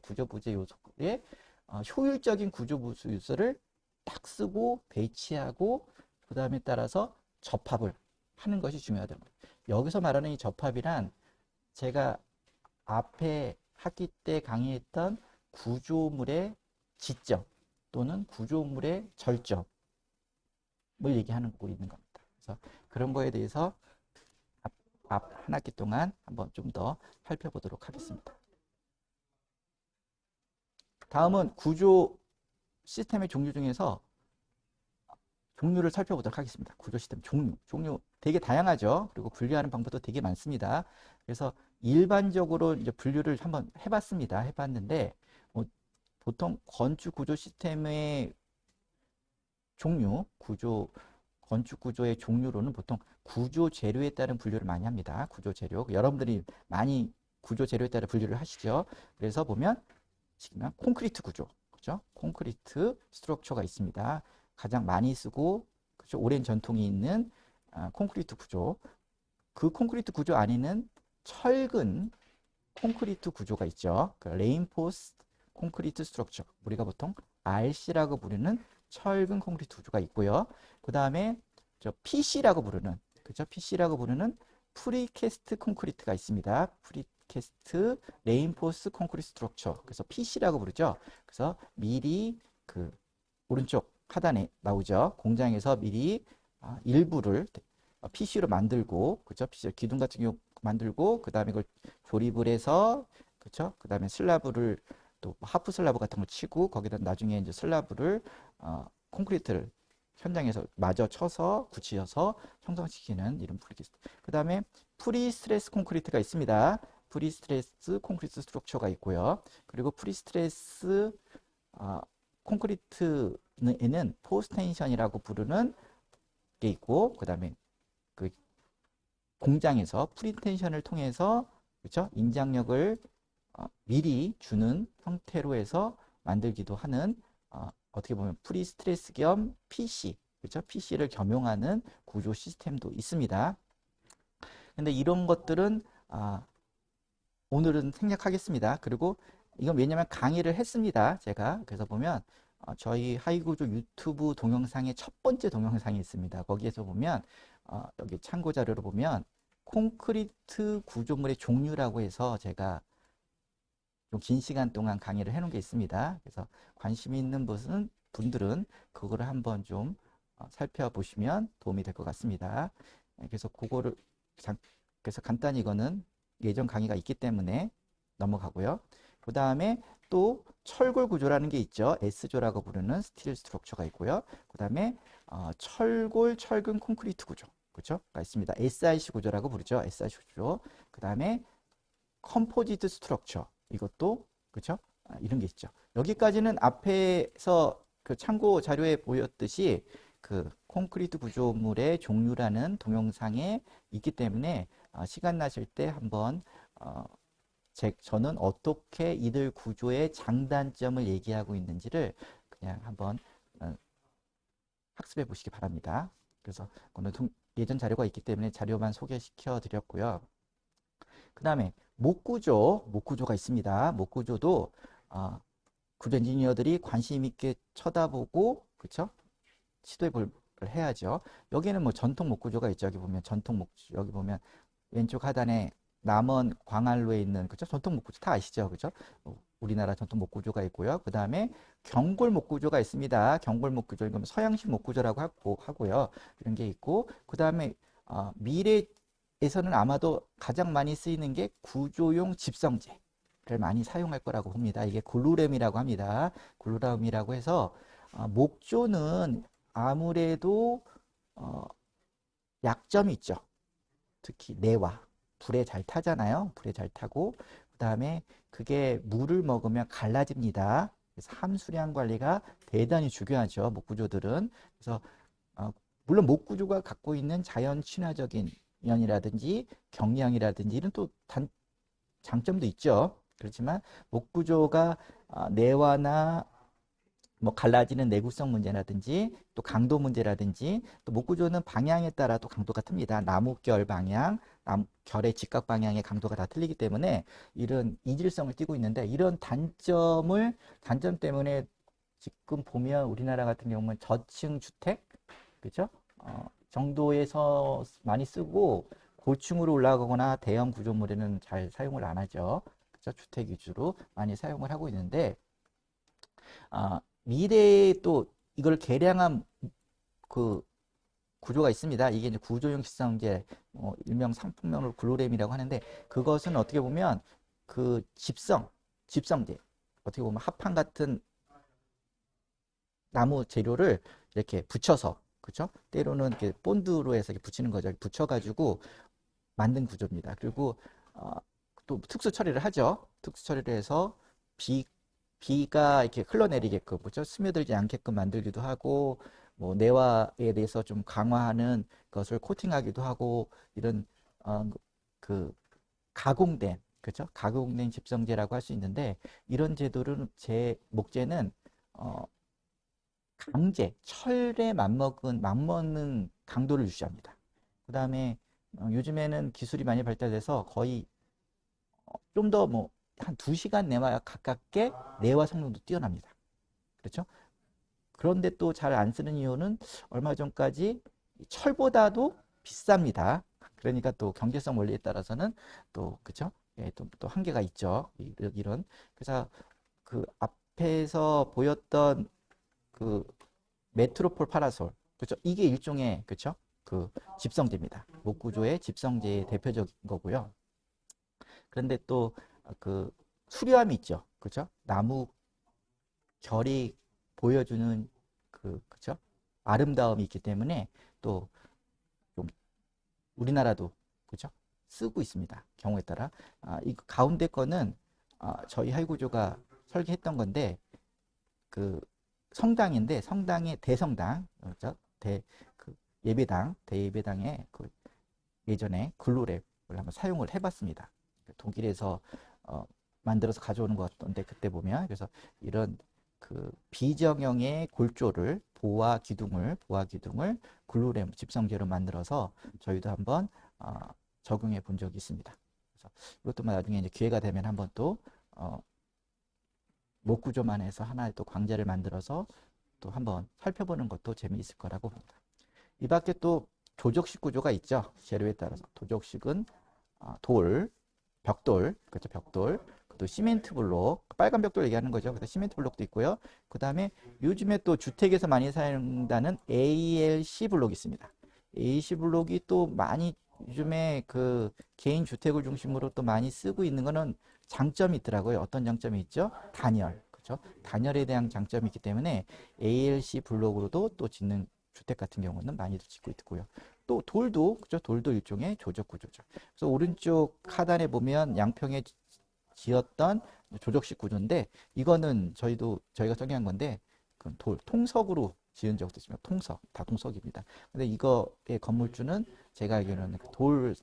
효율적인 구조 부재 요소를 딱 쓰고 배치하고 그 다음에 따라서 접합을 하는 것이 중요하다. 여기서 말하는 이 접합이란 제가 앞에 학기 때 강의했던 구조물의 지점 또는 구조물의 절점을 얘기하는 거 있는 겁니다. 그래서 그런 거에 대해서 앞 한 학기 동안 한번 좀 더 살펴보도록 하겠습니다. 다음은 구조 시스템의 종류 중에서 종류를 살펴보도록 하겠습니다. 구조 시스템 종류 되게 다양하죠. 그리고 분류하는 방법도 되게 많습니다. 그래서 일반적으로 이제 분류를 한번 해봤는데 보통 건축 구조 시스템의 건축 구조의 종류로는 보통 구조 재료에 따른 분류를 많이 합니다. 구조 재료. 여러분들이 많이 구조 재료에 따른 분류를 하시죠. 그래서 보면 지금 콘크리트 구조, 그죠? 콘크리트 스트럭처가 있습니다. 가장 많이 쓰고 그죠? 오랜 전통이 있는 콘크리트 구조. 그 콘크리트 구조 안에는 철근 콘크리트 구조가 있죠. 그 레인포스 콘크리트 스트럭처. 우리가 보통 RC라고 부르는 철근 콘크리트 구조가 있고요. 그 다음에 PC라고 부르는 프리캐스트 콘크리트가 있습니다. 프리캐스트 레인포스 콘크리트 스트럭처. 그래서 PC라고 부르죠. 그래서 미리 그 오른쪽 하단에 나오죠. 공장에서 미리 일부를 PC로 만들고, 그죠? PC 기둥 같은 경우 만들고, 그 다음에 이걸 조립을 해서, 그죠? 그 다음에 슬라브를 또 하프 슬라브 같은 걸 치고, 거기다 나중에 이제 슬라브를 콘크리트를 현장에서 마저 쳐서 굳혀서 형성시키는 이런 그 다음에 프리스트레스 콘크리트가 있습니다. 프리스트레스 콘크리트 스트럭처가 있고요. 그리고 프리스트레스 콘크리트에는 포스텐션이라고 부르는 게 있고, 그 다음에 그 공장에서 프리텐션을 통해서 그렇죠? 인장력을 미리 주는 형태로 해서 만들기도 하는 어떻게 보면 프리스트레스 겸 PC, 그렇죠? PC를 겸용하는 구조 시스템도 있습니다. 근데 이런 것들은 오늘은 생략하겠습니다. 그리고 이건 왜냐면 강의를 했습니다. 제가 그래서 보면 저희 하이구조 유튜브 동영상의 첫 번째 동영상이 있습니다. 거기에서 보면 여기 참고 자료로 보면 콘크리트 구조물의 종류라고 해서 제가 좀 긴 시간 동안 강의를 해놓은 게 있습니다. 그래서 관심 있는 분들은 그거를 한번 좀 살펴보시면 도움이 될 것 같습니다. 그래서 그거를 그래서 간단히 이거는 예전 강의가 있기 때문에 넘어가고요. 그 다음에 또 철골 구조라는 게 있죠. S조라고 부르는 스틸 스트럭처가 있고요. 그 다음에 철골 철근 콘크리트 구조, 그렇죠?가 있습니다. SIC 구조라고 부르죠. SIC 구조. 그 다음에 컴포지트 스트럭처, 이것도 그렇죠? 이런 게 있죠. 여기까지는 앞에서 그 참고 자료에 보였듯이 그 콘크리트 구조물의 종류라는 동영상에 있기 때문에 시간 나실 때 한번 저는 어떻게 이들 구조의 장단점을 얘기하고 있는지를 그냥 한번 학습해 보시기 바랍니다. 그래서 오늘 예전 자료가 있기 때문에 자료만 소개시켜 드렸고요. 그 다음에 목구조가 있습니다. 목구조도 구조 엔지니어들이 관심 있게 쳐다보고 그쵸? 시도해 볼 해야죠. 여기는 뭐 전통 목구조가 있죠. 여기 보면 전통 목구조, 여기 보면 왼쪽 하단에 남원 광안로에 있는 그죠? 전통 목구조 다 아시죠? 그죠? 우리나라 전통 목구조가 있고요. 그 다음에 경골 목구조가 있습니다. 경골 목구조, 이건 서양식 목구조라고 하고요. 이런 게 있고, 그 다음에 미래에서는 아마도 가장 많이 쓰이는 게 구조용 집성제를 많이 사용할 거라고 봅니다. 이게 글루램이라고 합니다. 글루램이라고 해서 목조는 아무래도 약점이 있죠. 특히 내와 불에 잘 타잖아요. 불에 잘 타고 그 다음에 그게 물을 먹으면 갈라집니다. 그래서 함수량 관리가 대단히 중요하죠. 목구조들은. 그래서 물론 목구조가 갖고 있는 자연 친화적인 면이라든지 경량이라든지 이런 또 장점도 있죠. 그렇지만 목구조가 내와나 뭐 갈라지는 내구성 문제라든지 또 강도 문제라든지 또 목구조는 방향에 따라 또 강도가 틉니다. 나무결 방향, 결의 직각 방향의 강도가 다 틀리기 때문에 이런 이질성을 띠고 있는데 이런 단점 때문에 지금 보면 우리나라 같은 경우는 저층 주택 그죠? 정도에서 많이 쓰고 고층으로 올라가거나 대형 구조물에는 잘 사용을 안 하죠. 그죠? 주택 위주로 많이 사용을 하고 있는데 미래에 또 이걸 개량한 그 구조가 있습니다. 이게 이제 구조용 집성제, 일명 상품명으로 글로램이라고 하는데 그것은 어떻게 보면 그 집성제, 어떻게 보면 합판 같은 나무 재료를 이렇게 붙여서, 그죠? 때로는 이렇게 본드로 해서 이렇게 붙이는 거죠. 붙여가지고 만든 구조입니다. 그리고 또 특수 처리를 하죠. 특수 처리를 해서 비가 이렇게 흘러내리게끔, 그죠? 스며들지 않게끔 만들기도 하고, 뭐, 내화에 대해서 좀 강화하는 것을 코팅하기도 하고, 이런, 그, 가공된, 그죠? 가공된 집성제라고 할 수 있는데, 이런 제도는, 목재는, 철에 맞먹는 강도를 유지합니다. 그 다음에, 요즘에는 기술이 많이 발달돼서 거의 좀 더 뭐, 한 2시간 내와 가깝게 내화 성능도 뛰어납니다. 그렇죠? 그런데 또 잘 안 쓰는 이유는 얼마 전까지 철보다도 비쌉니다. 그러니까 또 경제성 원리에 따라서는 또 그렇죠? 예, 또 한계가 있죠. 이런 그래서 그 앞에서 보였던 그 메트로폴 파라솔 그렇죠? 이게 일종의 그렇죠? 그 집성제입니다. 목구조의 집성제의 대표적인 거고요. 그런데 또 그 수려함이 있죠. 그죠? 나무 결이 보여주는 그죠? 아름다움이 있기 때문에 또 좀 우리나라도 그죠? 쓰고 있습니다. 경우에 따라. 이 가운데 거는 저희 하위구조가 설계했던 건데 그 성당인데 성당의 대성당, 그죠? 그 예배당, 대예배당에 그 예전에 글로랩을 한번 사용을 해봤습니다. 독일에서 만들어서 가져오는 것 같던데 그때 보면 그래서 이런 그 비정형의 골조를 보아 기둥을 글루램 집성제로 만들어서 저희도 한번 적용해 본 적이 있습니다. 그래서 이것도 나중에 이제 기회가 되면 한번 또 목구조만 해서 하나의 또 광자를 만들어서 또 한번 살펴보는 것도 재미있을 거라고 봅니다. 이 밖에 또 조적식 구조가 있죠. 재료에 따라서 도적식은 돌, 벽돌, 그렇죠, 벽돌. 또 시멘트 블록, 빨간 벽돌 얘기하는 거죠. 그래서 시멘트 블록도 있고요. 그 다음에 요즘에 또 주택에서 많이 사용한다는 ALC 블록이 있습니다. ALC 블록이 또 많이 요즘에 그 개인 주택을 중심으로 또 많이 쓰고 있는 거는 장점이 있더라고요. 어떤 장점이 있죠? 단열, 그렇죠? 단열에 대한 장점이 있기 때문에 ALC 블록으로도 또 짓는 주택 같은 경우는 많이들 짓고 있고요. 또 돌도, 그죠? 돌도 일종의 조적 구조죠. 그래서 오른쪽 하단에 보면 양평에 지었던 조적식 구조인데 이거는 저희가 정의한 건데 그 통석으로 지은 적도 있습니다. 통석, 다통석입니다. 근데 이거의 건물주는 제가 알기로는 그 돌을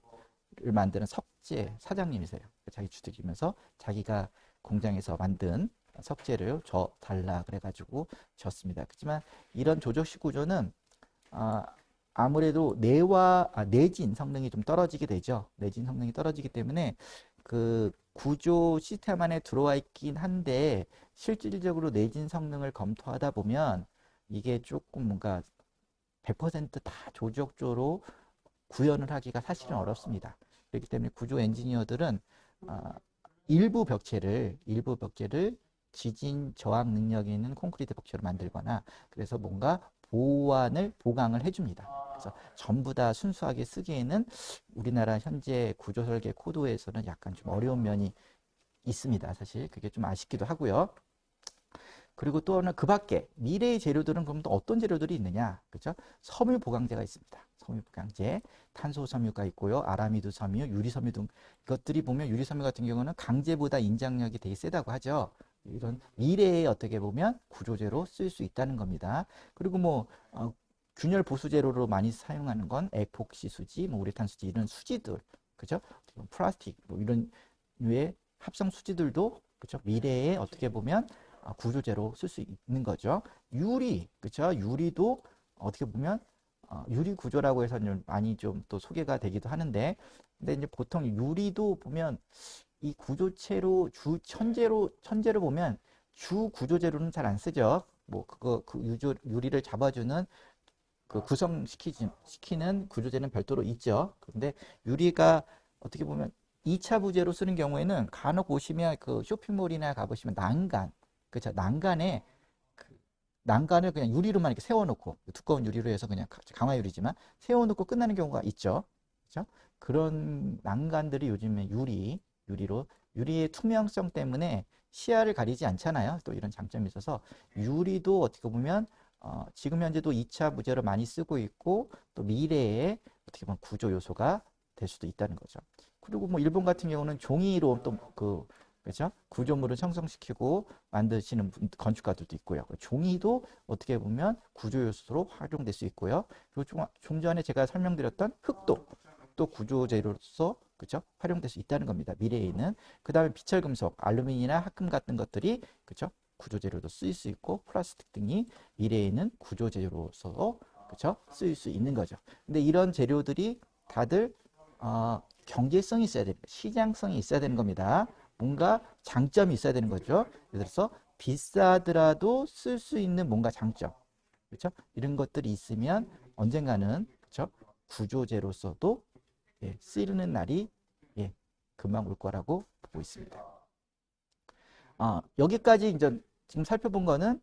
만드는 석재 사장님이세요. 자기 주택이면서 자기가 공장에서 만든 석재를 줘 달라 그래가지고 졌습니다. 그렇지만 이런 조적식 구조는 아무래도 내진 성능이 좀 떨어지게 되죠. 내진 성능이 떨어지기 때문에 그 구조 시스템 안에 들어와 있긴 한데 실질적으로 내진 성능을 검토하다 보면 이게 조금 뭔가 100%다 조적조로 구현을 하기가 사실은 어렵습니다. 그렇기 때문에 구조 엔지니어들은 일부 벽체를 지진 저항 능력이 있는 콘크리트 벽체로 만들거나 그래서 뭔가 보강을 해줍니다. 그래서 전부 다 순수하게 쓰기에는 우리나라 현재 구조 설계 코드에서는 약간 좀 어려운 면이 있습니다. 사실 그게 좀 아쉽기도 하고요. 그리고 또 하나 그 밖에 미래의 재료들은 그럼 또 어떤 재료들이 있느냐? 그렇죠? 섬유 보강제가 있습니다. 섬유 보강제, 탄소 섬유가 있고요. 아라미드 섬유, 유리 섬유 등 이것들이 보면 유리 섬유 같은 경우는 강제보다 인장력이 되게 세다고 하죠. 이런 미래에 어떻게 보면 구조재로 쓸 수 있다는 겁니다. 그리고 뭐 균열 보수 재료로 많이 사용하는 건 에폭시 수지, 뭐 우레탄 수지 이런 수지들, 그죠? 플라스틱 뭐 이런 류의 합성 수지들도 그죠? 미래에 어떻게 보면 구조재로 쓸 수 있는 거죠. 유리, 그렇죠? 유리도 어떻게 보면 유리 구조라고 해서 많이 좀 또 소개가 되기도 하는데, 근데 이제 보통 유리도 보면 이 구조체로 천재로 보면 주 구조재로는 잘 안 쓰죠. 뭐 유리를 잡아주는 그 구성시키는 구조재는 별도로 있죠. 근데 유리가 어떻게 보면 2차 부재로 쓰는 경우에는 간혹 보시면 그 쇼핑몰이나 가보시면 난간, 그렇죠? 난간을 그냥 유리로만 이렇게 세워놓고 두꺼운 유리로 해서 그냥 강화 유리지만 세워놓고 끝나는 경우가 있죠. 그렇죠? 그런 난간들이 요즘에 유리의 투명성 때문에 시야를 가리지 않잖아요. 또 이런 장점이 있어서 유리도 어떻게 보면 지금 현재도 2차 부재로 많이 쓰고 있고 또 미래에 어떻게 보면 구조 요소가 될 수도 있다는 거죠. 그리고 뭐 일본 같은 경우는 종이로 또 그렇죠? 구조물을 형성시키고 만드시는 건축가들도 있고요. 종이도 어떻게 보면 구조 요소로 활용될 수 있고요. 그리고 좀 전에 제가 설명드렸던 흙도 또 구조 재료로서 그렇죠? 활용될 수 있다는 겁니다. 미래에는 그다음에 비철금속, 알루미늄이나 합금 같은 것들이 그렇죠? 구조 재료로 쓰일 수 있고 플라스틱 등이 미래에는 구조 재료로서 그렇죠? 쓰일 수 있는 거죠. 근데 이런 재료들이 다들 경제성이 있어야 됩니다. 시장성이 있어야 되는 겁니다. 뭔가 장점이 있어야 되는 거죠. 예를 들어서 비싸더라도 쓸 수 있는 뭔가 장점, 그렇죠? 이런 것들이 있으면 언젠가는 그렇죠? 구조재로서도 쓰이는 날이 금방 올 거라고 보고 있습니다. 여기까지 이제 지금 살펴본 거는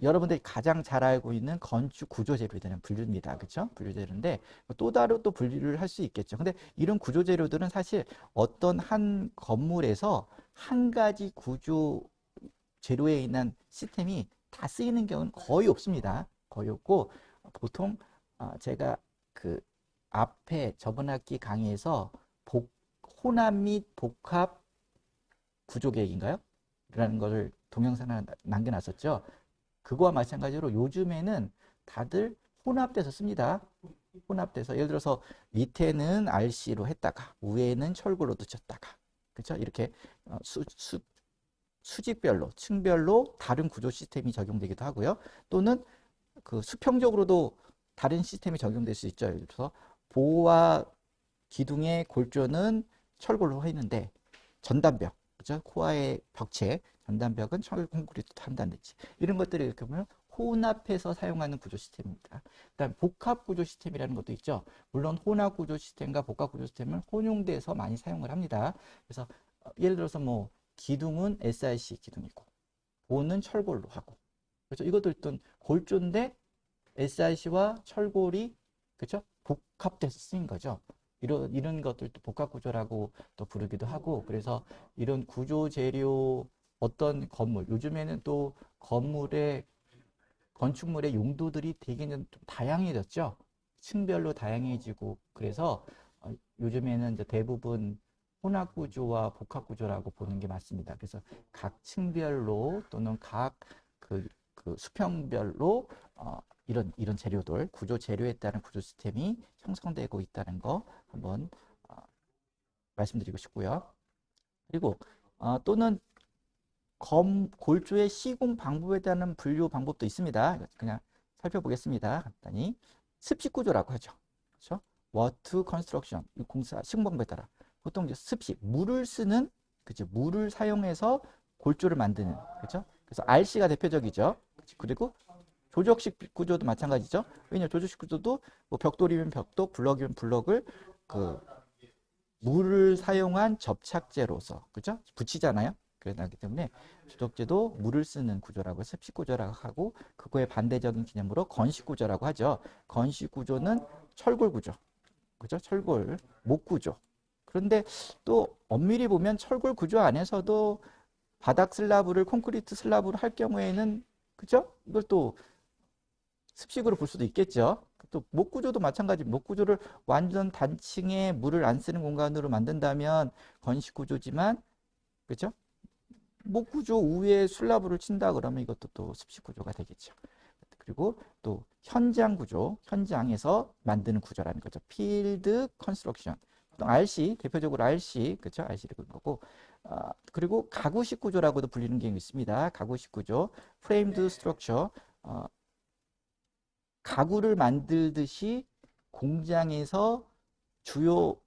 여러분들이 가장 잘 알고 있는 건축 구조재료에 대한 분류입니다. 그렇죠? 분류재료인데 또 다른 또 분류를 할 수 있겠죠. 근데 이런 구조재료들은 사실 어떤 한 건물에서 한 가지 구조 재료에 있는 시스템이 다 쓰이는 경우는 거의 없습니다. 거였고, 보통 제가 그 앞에 저번 학기 강의에서 혼합 및 복합 구조 계획인가요? 라는 것을 동영상 하나 남겨놨었죠. 그거와 마찬가지로 요즘에는 다들 혼합돼서 씁니다. 혼합돼서 예를 들어서 밑에는 RC로 했다가 위에는 철골로 붙였다가, 그렇죠? 이렇게 수직별로, 층별로 다른 구조 시스템이 적용되기도 하고요. 또는 그 수평적으로도 다른 시스템이 적용될 수 있죠. 예를 들어서 보호와 기둥의 골조는 철골로 했는데 전단벽, 그죠? 코어의 벽체, 전단벽은 철 콘크리트 한다든지 이런 것들을 이렇게 보면 혼합해서 사용하는 구조 시스템입니다. 그다음 복합 구조 시스템이라는 것도 있죠. 물론 혼합 구조 시스템과 복합 구조 시스템은 혼용돼서 많이 사용을 합니다. 그래서 예를 들어서 뭐 기둥은 SIC 기둥이고 보는 철골로 하고, 그렇죠? 이것도 일단 골조인데 SIC와 철골이, 그렇죠? 복합돼서 쓰인 거죠. 이런 것들도 복합 구조라고 또 부르기도 하고, 그래서 이런 구조 재료 어떤 건물, 요즘에는 또 건축물의 용도들이 되게 좀 다양해졌죠. 층별로 다양해지고, 그래서 요즘에는 이제 대부분 혼합 구조와 복합 구조라고 보는 게 맞습니다. 그래서 각 층별로 또는 각 수평별로 이런 재료들, 구조 재료에 따른 구조 시스템이 형성되고 있다는 거 한번 말씀드리고 싶고요. 그리고 또는 골조의 시공 방법에 대한 분류 방법도 있습니다. 그냥 살펴보겠습니다. 간단히 습식 구조라고 하죠. 그렇죠? 워트 컨스트럭션, 공사 시공 방법에 따라 보통 이제 습식, 물을 쓰는, 그죠? 물을 사용해서 골조를 만드는, 그렇죠? 그래서 RC가 대표적이죠. 그리고 조적식 구조도 마찬가지죠. 왜냐하면 조적식 구조도 뭐 벽돌이면 벽돌, 블럭이면 블럭을 그 물을 사용한 접착제로서, 그죠? 붙이잖아요. 그러기 때문에 조적제도 물을 쓰는 구조라고 습식 구조라고 하고, 그거의 반대적인 개념으로 건식 구조라고 하죠. 건식 구조는 철골 구조, 그죠? 철골 목 구조. 그런데 또 엄밀히 보면 철골 구조 안에서도 바닥 슬라브를 콘크리트 슬라브로 할 경우에는, 그죠? 이걸 또 습식으로 볼 수도 있겠죠. 또 목 구조도 마찬가지. 목 구조를 완전 단층에 물을 안 쓰는 공간으로 만든다면 건식 구조지만, 그죠? 목 구조 위에 슬라브를 친다 그러면 이것도 또 습식 구조가 되겠죠. 그리고 또 현장 구조, 현장에서 만드는 구조라는 거죠. 필드 컨스트럭션. RC, 대표적으로 RC, 그렇죠? RC를 그런 거고, 그리고 가구식 구조라고도 불리는 게 있습니다. 가구식 구조, 프레임드 스트럭처, 가구를 만들듯이 공장에서 주요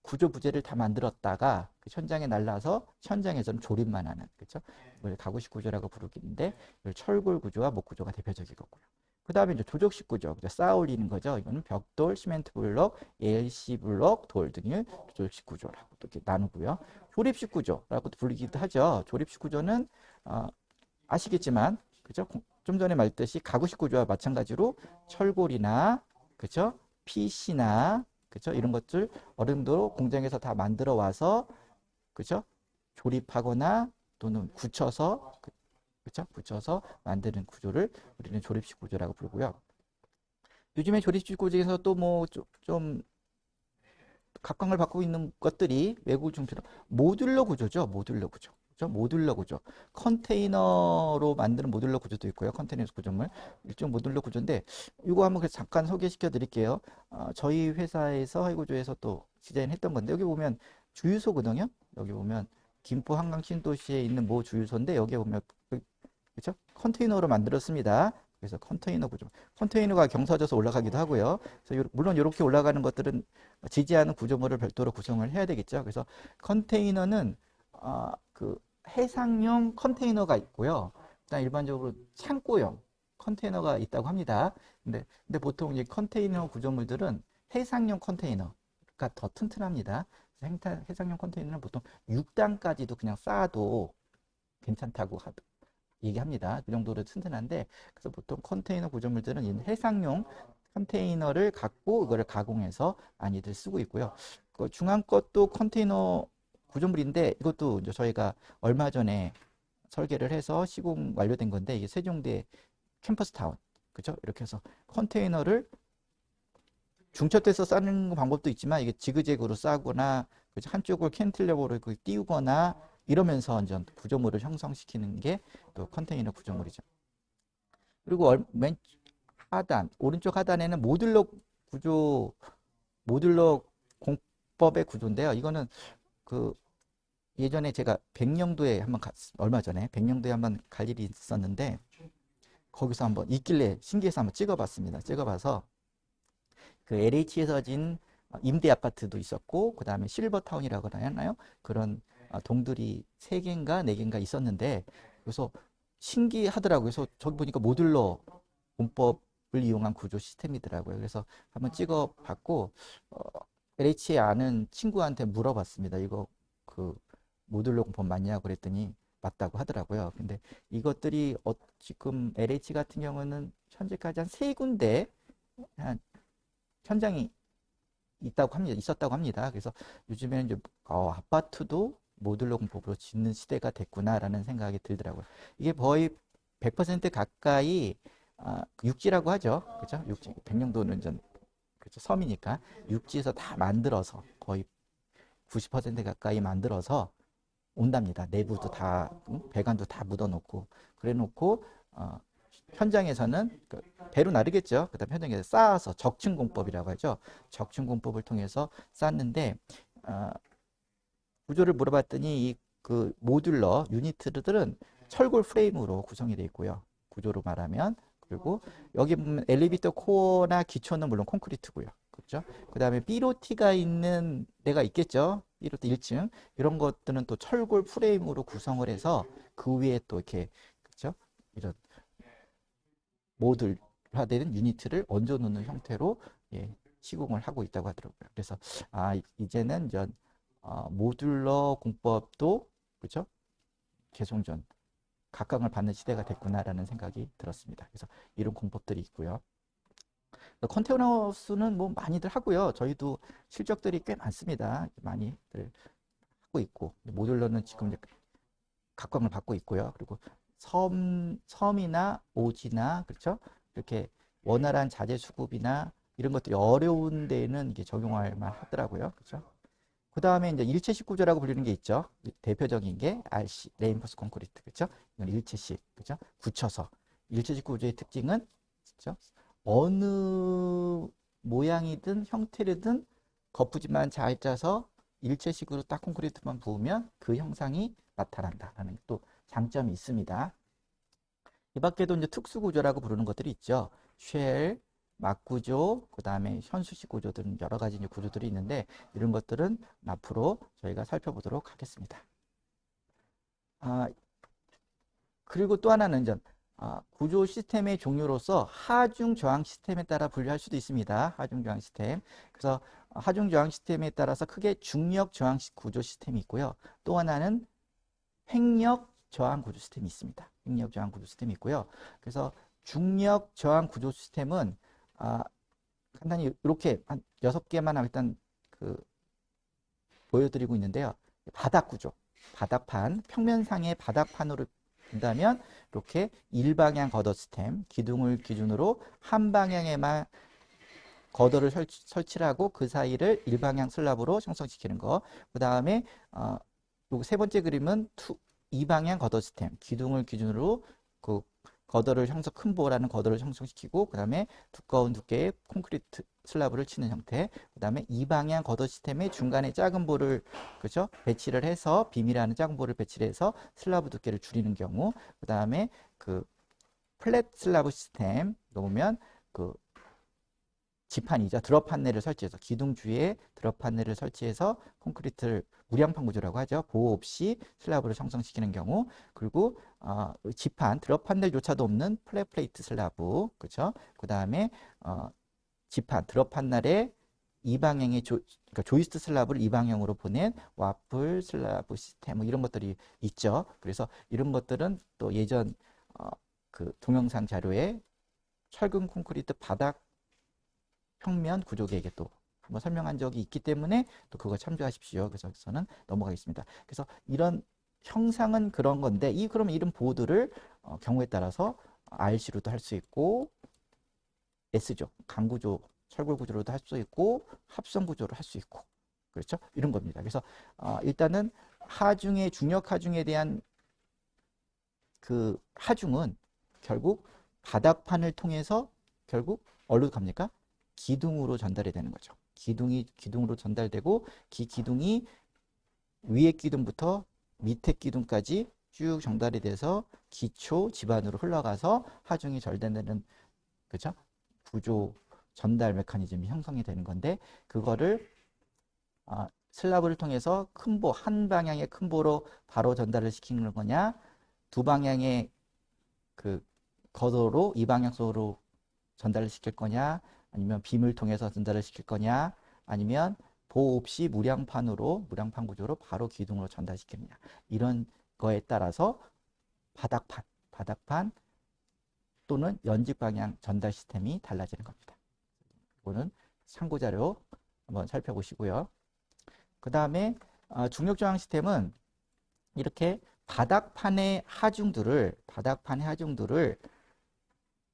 구조 부재를 다 만들었다가 그 현장에 날라서 현장에서는 조립만 하는, 그렇죠? 이걸 가구식 구조라고 부르기인데, 철골 구조와 목 구조가 대표적이고요. 그 다음에 이제 조적식 구조, 쌓아 올리는 거죠. 이거는 벽돌, 시멘트 블럭, LC 블럭, 돌 등을 조적식 구조라고 또 이렇게 나누고요. 조립식 구조라고도 불리기도 하죠. 조립식 구조는 아시겠지만, 그죠? 좀 전에 말했듯이 가구식 구조와 마찬가지로 철골이나, 그죠? PC나, 그죠? 이런 것들 어른도 공장에서 다 만들어 와서, 그죠? 조립하거나 또는 굳혀서, 그죠? 붙여서 만드는 구조를 우리는 조립식 구조라고 부르고요. 요즘에 조립식 구조에서 또 뭐 좀 각광을 받고 있는 것들이 외국 중처럼 모듈러 구조죠. 모듈러 구조. 그죠? 모듈러 구조. 컨테이너로 만드는 모듈러 구조도 있고요. 컨테이너 구조물. 일종 모듈러 구조인데 이거 한번 잠깐 소개시켜 드릴게요. 저희 회사에서 해구조에서 또 디자인했던 건데, 여기 보면 주유소거든요. 여기 보면 김포 한강 신도시에 있는 모 주유소인데, 여기 보면 그렇죠? 컨테이너로 만들었습니다. 그래서 컨테이너 구조. 컨테이너가 경사져서 올라가기도 하고요. 그래서 물론 이렇게 올라가는 것들은 지지하는 구조물을 별도로 구성을 해야 되겠죠. 그래서 컨테이너는 그 해상용 컨테이너가 있고요. 일단 일반적으로 창고용 컨테이너가 있다고 합니다. 근데 보통 이 컨테이너 구조물들은 해상용 컨테이너가 더 튼튼합니다. 해상용 컨테이너는 보통 6단까지도 그냥 쌓아도 괜찮다고 얘기합니다. 그 정도로 튼튼한데, 그래서 보통 컨테이너 구조물들은 해상용 컨테이너를 갖고 이거를 가공해서 많이들 쓰고 있고요. 그 중앙 것도 컨테이너 구조물인데, 이것도 이제 저희가 얼마 전에 설계를 해서 시공 완료된 건데, 이게 세종대 캠퍼스타운, 그죠? 이렇게 해서 컨테이너를 중첩돼서 싸는 방법도 있지만 이게 지그재그로 싸거나 그죠? 한쪽을 캔틸레버로 띄우거나 이러면서 이제 구조물을 형성시키는 게 또 컨테이너 구조물이죠. 그리고 맨 하단, 오른쪽 하단에는 모듈러 공법의 구조인데요. 이거는 그 예전에 제가 백령도에 얼마 전에 백령도에 한번 갈 일이 있었는데 거기서 한번 있길래 신기해서 한번 찍어봤습니다. 찍어봐서 그 LH에서 진 임대 아파트도 있었고 그 다음에 실버타운이라고 하나요? 그런 동들이 3개인가 4개인가 있었는데 그래서 신기하더라고요. 그래서 저기 보니까 모듈러 공법을 이용한 구조 시스템이더라고요. 그래서 한번 찍어봤고 LH에 아는 친구한테 물어봤습니다. 이거 그 모듈러 공법 맞냐고 그랬더니 맞다고 하더라고요. 근데 이것들이 지금 LH 같은 경우는 현재까지 한 3군데 한 현장이 있었다고 합니다. 그래서 요즘에는 이제 아파트도 모듈러 공법으로 짓는 시대가 됐구나라는 생각이 들더라고요. 이게 거의 100% 가까이 육지라고 하죠. 그죠? 육지. 백령도는 그렇죠. 섬이니까 육지에서 다 만들어서 거의 90% 가까이 만들어서 온답니다. 내부도 다 배관도 다 묻어놓고 그래놓고 현장에서는 배로 나르겠죠. 그다음 현장에서 쌓아서 적층공법이라고 하죠. 적층공법을 통해서 쌓는데 구조를 물어봤더니 이 그 모듈러 유니트들은 철골 프레임으로 구성이 되어 있고요. 구조로 말하면 그리고 여기 보면 엘리베이터 코어나 기초는 물론 콘크리트고요. 그렇죠? 그다음에 삐로티가 있는 데가 있겠죠. 삐로티 1층 이런 것들은 또 철골 프레임으로 구성을 해서 그 위에 또 이렇게 그렇죠? 이런 모듈화되는 유니트를 얹어 놓는 형태로 시공을 하고 있다고 하더라고요. 그래서 이제는 모듈러 공법도 그렇죠? 계속 각광을 받는 시대가 됐구나라는 생각이 들었습니다. 그래서 이런 공법들이 있고요. 컨테이너 수는 뭐 많이들 하고요. 저희도 실적들이 꽤 많습니다. 많이들 하고 있고 모듈러는 지금 이제 각광을 받고 있고요. 그리고 섬이나 오지나 그렇죠? 이렇게 원활한 자재 수급이나 이런 것들이 어려운 데에는 이게 적용할 만하더라고요. 그렇죠? 그 다음에 이제 일체식 구조라고 불리는 게 있죠. 대표적인 게 RC, 레인포스 콘크리트, 그렇죠? 이건 일체식, 그렇죠? 굳혀서 일체식 구조의 특징은 그렇죠? 어느 모양이든 형태로든 거푸집만 잘 짜서 일체식으로 딱 콘크리트만 부으면 그 형상이 나타난다라는 또 장점이 있습니다. 이 밖에도 이제 특수 구조라고 부르는 것들이 있죠. 쉘, 막구조, 그 다음에 현수식 구조들 여러 가지 이제 구조들이 있는데 이런 것들은 앞으로 저희가 살펴보도록 하겠습니다. 그리고 또 하나는 구조 시스템의 종류로서 하중 저항 시스템에 따라 분류할 수도 있습니다. 하중 저항 시스템. 그래서 하중 저항 시스템에 따라서 크게 중력 저항 구조 시스템이 있고요. 또 하나는 횡력 저항 구조 시스템이 있습니다. 횡력 저항 구조 시스템이 있고요. 그래서 중력 저항 구조 시스템은 간단히 이렇게 한 6개만 일단 보여드리고 있는데요. 바닥 구조, 바닥판, 평면상의 바닥판으로 본다면 이렇게 일방향 거더 시스템, 기둥을 기준으로 한 방향에만 거더를 설치를 하고 그 사이를 일방향 슬랍으로 형성시키는 거. 그 다음에 요 세 번째 그림은 이방향 거더 시스템, 기둥을 기준으로 그 거더를 큰 보라는 거더를 형성시키고 그 다음에 두꺼운 두께의 콘크리트 슬라브를 치는 형태. 그 다음에 이방향 거더 시스템의 중간에 작은 볼을 그죠 배치를 해서 비밀하는 작은 볼을 배치를 해서 슬라브 두께를 줄이는 경우. 그 다음에 그 플랫 슬라브 시스템 놓으면 그 지판이자 드롭 판넬을 설치해서 기둥 주위에 드롭 판넬을 설치해서 콘크리트를 무량판 구조라고 하죠. 보호 없이 슬라브를 형성시키는 경우. 그리고 지판 드롭 판넬조차도 없는 플랫 플레이트 슬라브 그렇죠. 그 다음에 지판 드롭 판넬에 이방향의 그러니까 조이스트 슬라브를 이방향으로 보낸 와플 슬라브 시스템 뭐 이런 것들이 있죠. 그래서 이런 것들은 또 예전 그 동영상 자료에 철근 콘크리트 바닥 평면 구조계획에 또 한번 설명한 적이 있기 때문에 또 그거 참조하십시오. 그래서 저는 넘어가겠습니다. 그래서 이런 형상은 그런 건데 그러면 이런 보드를 경우에 따라서 RC로도 할 수 있고 S조, 강구조, 철골구조로도 할 수 있고 합성구조로 할 수 있고 그렇죠? 이런 겁니다. 그래서 일단은 하중의 중력 하중에 대한 그 하중은 결국 바닥판을 통해서 결국 어디로 갑니까? 기둥으로 전달이 되는 거죠. 기둥으로 전달되고 기둥이 위에 기둥부터 밑에 기둥까지 쭉 전달이 돼서 기초 집안으로 흘러가서 하중이 절단되는 그죠? 구조 전달 메커니즘이 형성이 되는 건데 그거를 슬라브를 통해서 한 방향의 큰 보로 바로 전달을 시키는 거냐 두 방향의 그 거도로 이 방향으로 전달을 시킬 거냐 아니면 빔을 통해서 전달을 시킬 거냐 아니면 보호 없이 무량판 구조로 바로 기둥으로 전달시키느냐 이런 거에 따라서 바닥판 또는 연직 방향 전달 시스템이 달라지는 겁니다. 이거는 참고자료 한번 살펴보시고요. 그 다음에 중력 저항 시스템은 이렇게 바닥판의 하중들을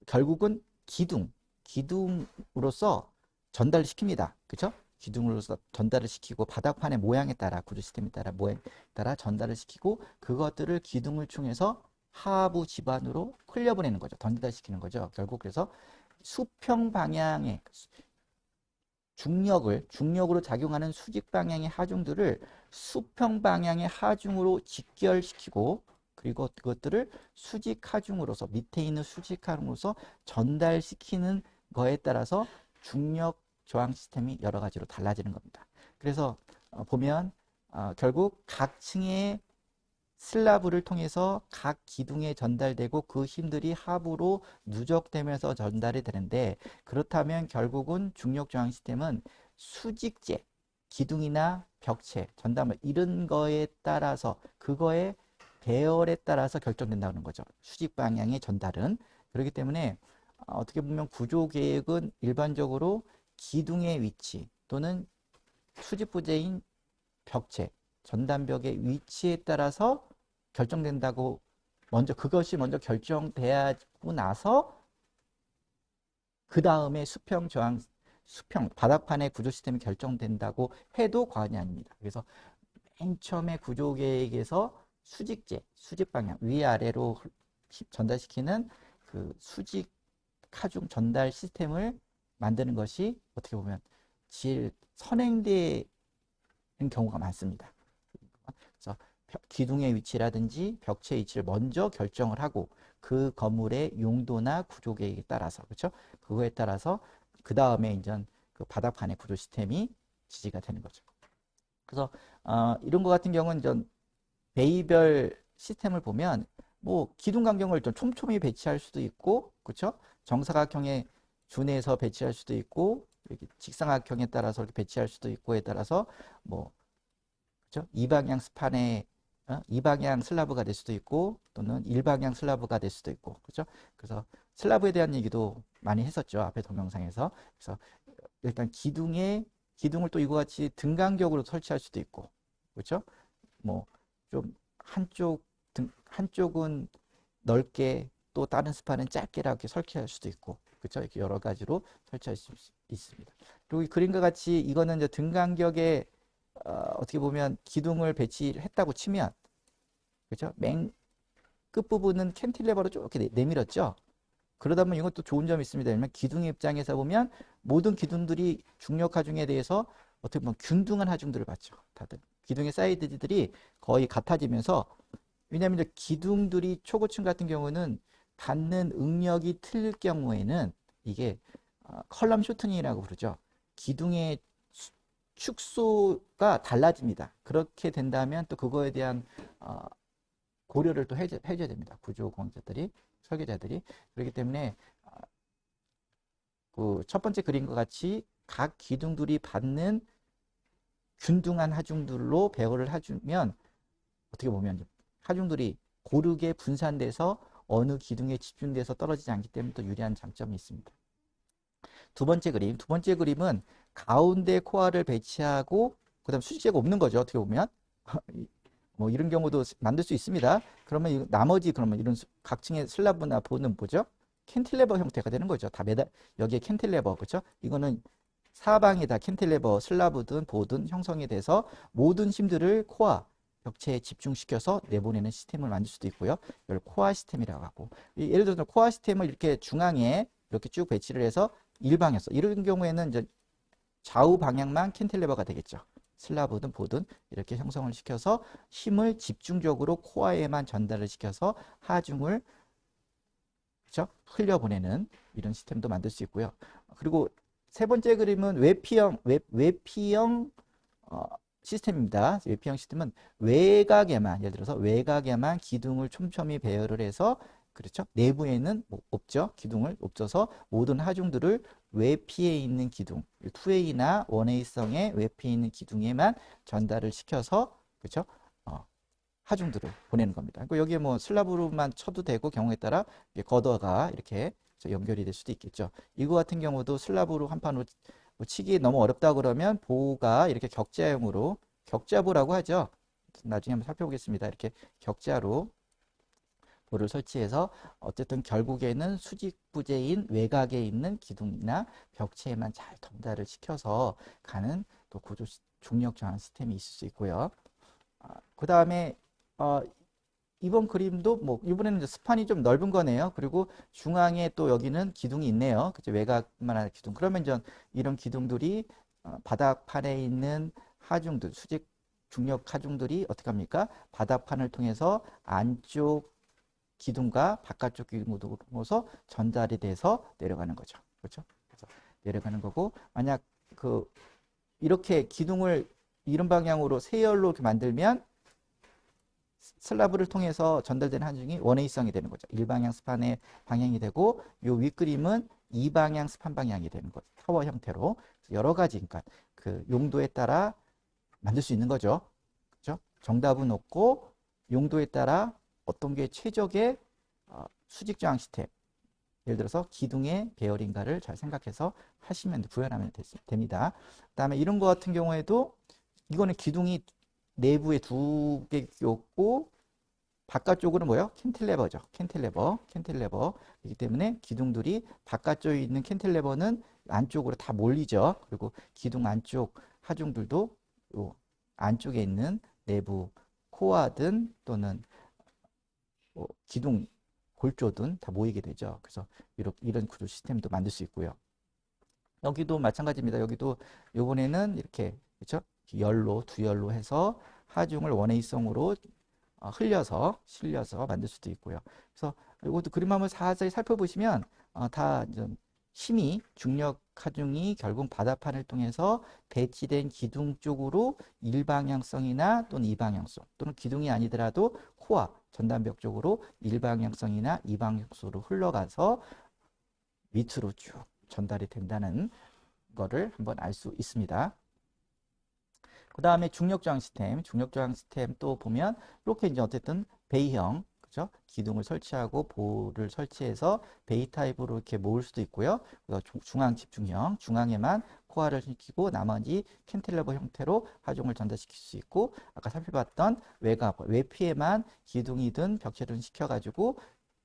결국은 기둥으로서 전달을 시킵니다. 그렇죠? 기둥으로서 전달을 시키고 바닥판의 모양에 따라 구조 시스템에 따라 전달을 시키고 그것들을 기둥을 통해서 하부 집안으로 흘려보내는 거죠. 전달시키는 거죠. 결국 그래서 수평 방향의 중력으로 작용하는 수직 방향의 하중들을 수평 방향의 하중으로 직결시키고 그리고 그것들을 수직 하중으로서 밑에 있는 수직 하중으로서 전달시키는 거에 따라서 중력 저항 시스템이 여러 가지로 달라지는 겁니다. 그래서 보면 결국 각 층의 슬라브를 통해서 각 기둥에 전달되고 그 힘들이 하부로 누적되면서 전달이 되는데 그렇다면 결국은 중력 저항 시스템은 수직재, 기둥이나 벽체, 전담을 이런 거에 따라서 그거의 배열에 따라서 결정된다는 거죠. 수직 방향의 전달은. 그렇기 때문에 어떻게 보면 구조 계획은 일반적으로 기둥의 위치 또는 수직 부재인 벽체, 전담벽의 위치에 따라서 결정된다고 그것이 먼저 결정되고 나서 그 다음에 수평 바닥판의 구조 시스템이 결정된다고 해도 과언이 아닙니다. 그래서 맨 처음에 구조 계획에서 수직 방향 위아래로 전달시키는 그 수직 하중 전달 시스템을 만드는 것이 어떻게 보면 제일 선행되는 경우가 많습니다. 그래서 기둥의 위치라든지 벽체 위치를 먼저 결정을 하고 그 건물의 용도나 구조 계획에 따라서 그렇죠? 그거에 따라서 그 다음에 이제 그 바닥판의 구조 시스템이 지지가 되는 거죠. 그래서 이런 것 같은 경우는 전 베이별 시스템을 보면 뭐 기둥 간격을 좀 촘촘히 배치할 수도 있고 그렇죠? 정사각형에 준해서 배치할 수도 있고 이렇게 직사각형에 따라서 이렇게 배치할 수도 있고에 따라서 뭐 그렇죠? 이방향 슬라브가 될 수도 있고 또는 일방향 슬라브가 될 수도 있고 그렇죠? 그래서 슬라브에 대한 얘기도 많이 했었죠. 앞에 동영상에서. 그래서 일단 기둥을 또 이와 같이 등간격으로 설치할 수도 있고 그렇죠? 뭐 좀 한쪽은 넓게 또 다른 스판은 짧게 이렇게 설치할 수도 있고 그렇죠? 이렇게 여러 가지로 설치할 수 있습니다. 그리고 이 그림과 같이 이거는 이제 등간격에 어떻게 보면 기둥을 배치했다고 치면 그렇죠? 맨 끝부분은 캔틸레버로 좀 이렇게 내밀었죠. 그러다 보면 이것도 좋은 점이 있습니다. 왜냐면 기둥의 입장에서 보면 모든 기둥들이 중력 하중에 대해서 어떻게 보면 균등한 하중들을 받죠. 다들 기둥의 사이드들이 거의 같아지면서 왜냐하면 이제 기둥들이 초고층 같은 경우는 받는 응력이 틀릴 경우에는 이게 컬럼 쇼트닝이라고 부르죠. 기둥의 축소가 달라집니다. 그렇게 된다면 또 그거에 대한 고려를 또 해줘야 됩니다. 구조공학자들이 설계자들이. 그렇기 때문에 그 첫 번째 그림과 같이 각 기둥들이 받는 균등한 하중들로 배열을 해주면 어떻게 보면 하중들이 고르게 분산돼서 어느 기둥에 집중돼서 떨어지지 않기 때문에 또 유리한 장점이 있습니다. 두 번째 그림은 가운데 코어를 배치하고 그다음 수직재가 없는 거죠. 어떻게 보면 뭐 이런 경우도 만들 수 있습니다. 그러면 나머지 그러면 이런 각층의 슬라브나 보는 뭐죠? 캔틸레버 형태가 되는 거죠. 다 여기에 캔틸레버, 그렇죠? 이거는 사방이 다 캔틸레버, 슬라브든 보든 형성이 돼서 모든 힘들을 코어 벽체에 집중시켜서 내보내는 시스템을 만들 수도 있고요. 이걸 코어 시스템이라고 하고, 예를 들어서 코어 시스템을 이렇게 중앙에 이렇게 쭉 배치를 해서 일방에서, 이런 경우에는 이제 좌우 방향만 캔틸레버가 되겠죠. 슬라브든 보든 이렇게 형성을 시켜서 힘을 집중적으로 코어에만 전달을 시켜서 하중을, 그렇죠? 흘려보내는 이런 시스템도 만들 수 있고요. 그리고 세 번째 그림은 외피형 시스템입니다. 외피형 시스템은 외곽에만, 예를 들어서 외곽에만 기둥을 촘촘히 배열을 해서, 그렇죠? 내부에는 뭐 없죠. 기둥을 없어서 모든 하중들을 외피에 있는 기둥, 2A나 1A성의 외피에 있는 기둥에만 전달을 시켜서, 그렇죠? 하중들을 보내는 겁니다. 그리고 여기에 뭐 슬라브로만 쳐도 되고, 경우에 따라 거더가 이렇게 연결이 될 수도 있겠죠. 이거 같은 경우도 슬라브로 한 판으로 뭐 치기 너무 어렵다 그러면 보가 이렇게 격자형으로, 격자보라고 하죠. 나중에 한번 살펴보겠습니다. 이렇게 격자로 보를 설치해서 어쨌든 결국에는 수직부재인 외곽에 있는 기둥이나 벽체에만 잘 전달을 시켜서 가는 또 구조 중력 저항 시스템이 있을 수 있고요. 그 다음에 이번 그림도 뭐 이번에는 스판이 좀 넓은 거네요. 그리고 중앙에 또 여기는 기둥이 있네요. 그죠? 외곽만 하는 기둥. 그러면 이런 기둥들이 바닥판에 있는 하중들, 수직 중력 하중들이 어떻게 합니까? 바닥판을 통해서 안쪽 기둥과 바깥쪽 기둥으로서 전달이 돼서 내려가는 거죠. 그렇죠? 그래서 내려가는 거고, 만약 이렇게 기둥을 이런 방향으로 세열로 이렇게 만들면 슬라브를 통해서 전달되는 하중이 원웨이성이 되는 거죠. 일방향 스판의 방향이 되고, 요 윗그림은 이방향 스판 방향이 되는 거죠. 타워 형태로. 여러 가지, 그러니까 그 용도에 따라 만들 수 있는 거죠. 그렇죠? 정답은 없고, 용도에 따라 어떤 게 최적의 수직 저항 시스템, 예를 들어서 기둥의 배열인가를 잘 생각해서 하시면, 구현하면 됩니다. 그 다음에 이런 거 같은 경우에도 이거는 기둥이 내부에 두 개 꼈고, 바깥쪽으로 뭐요? 캔틸레버죠. 캔틸레버이기 때문에 기둥들이 바깥쪽에 있는 캔틸레버는 안쪽으로 다 몰리죠. 그리고 기둥 안쪽 하중들도 요 안쪽에 있는 내부 코어든 또는 기둥 골조든 다 모이게 되죠. 그래서 이런 구조 시스템도 만들 수 있고요. 여기도 마찬가지입니다. 여기도 요번에는 이렇게, 그렇죠? 두 열로 해서 하중을 원웨이성으로 실려서 만들 수도 있고요. 그래서 이것도 그림 한번 자세히 살펴보시면 다 힘이, 중력 하중이 결국 바닥판을 통해서 배치된 기둥 쪽으로 일방향성이나 또는 이방향성, 또는 기둥이 아니더라도 코어 전단벽 쪽으로 일방향성이나 이방향성으로 흘러가서 밑으로 쭉 전달이 된다는 거를 한번 알 수 있습니다. 그 다음에 중력저항 시스템 또 보면 이렇게 이제 어쨌든 베이형, 그죠? 기둥을 설치하고 보를 설치해서 베이 타입으로 이렇게 모을 수도 있고요. 중앙 집중형, 중앙에만 코어를 시키고 나머지 캔틸레버 형태로 하중을 전달시킬 수 있고, 아까 살펴봤던 외곽, 외피에만 기둥이든 벽체든 시켜가지고,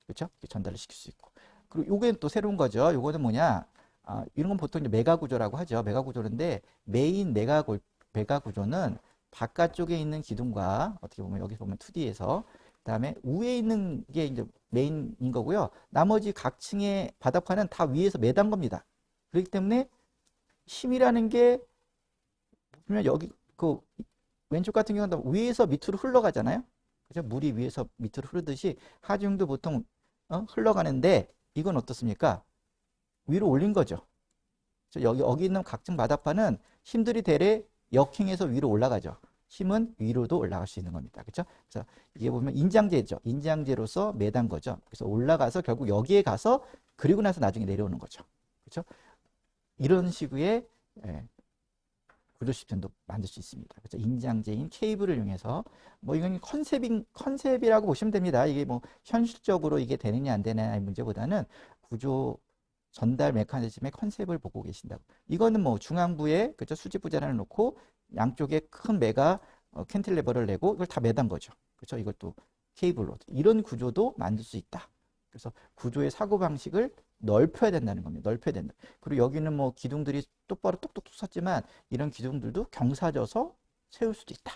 그렇죠? 전달을 시킬 수 있고. 그리고 요게 또 새로운 거죠. 요거는 뭐냐? 이런 건 보통 이제 메가 구조라고 하죠. 메가 구조인데 메인 메가 구조는 바깥쪽에 있는 기둥과, 어떻게 보면 여기 보면 2D에서 그다음에 위에 있는 게 이제 메인인 거고요. 나머지 각 층의 바닥판은 다 위에서 매단 겁니다. 그렇기 때문에 힘이라는 게 보면 여기 왼쪽 같은 경우는 위에서 밑으로 흘러가잖아요. 그죠? 물이 위에서 밑으로 흐르듯이 하중도 보통 흘러가는데, 이건 어떻습니까? 위로 올린 거죠. 여기 있는 각층 바닥판은 힘들이 대래 역행해서 위로 올라가죠. 힘은 위로도 올라갈 수 있는 겁니다. 그렇죠? 그래서 이게 보면 인장재죠. 인장재로서 매단 거죠. 그래서 올라가서 결국 여기에 가서 그리고 나서 나중에 내려오는 거죠. 그렇죠? 이런 식의 구조 시스템도 만들 수 있습니다. 그렇죠? 인장재인 케이블을 이용해서, 뭐 이건 컨셉이라고 보시면 됩니다. 이게 뭐 현실적으로 이게 되느냐 안 되느냐의 문제보다는 구조 전달 메커니즘의 컨셉을 보고 계신다고. 이거는 뭐 중앙부에, 그죠? 수직부재단을 놓고 양쪽에 큰 메가 캔틸레버를 내고 이걸 다 매단 거죠. 그렇죠? 이것도 케이블로 이런 구조도 만들 수 있다. 그래서 구조의 사고방식을 넓혀야 된다는 겁니다. 넓혀야 된다. 그리고 여기는 뭐 기둥들이 똑바로 똑똑똑 섰지만 이런 기둥들도 경사져서 세울 수도 있다.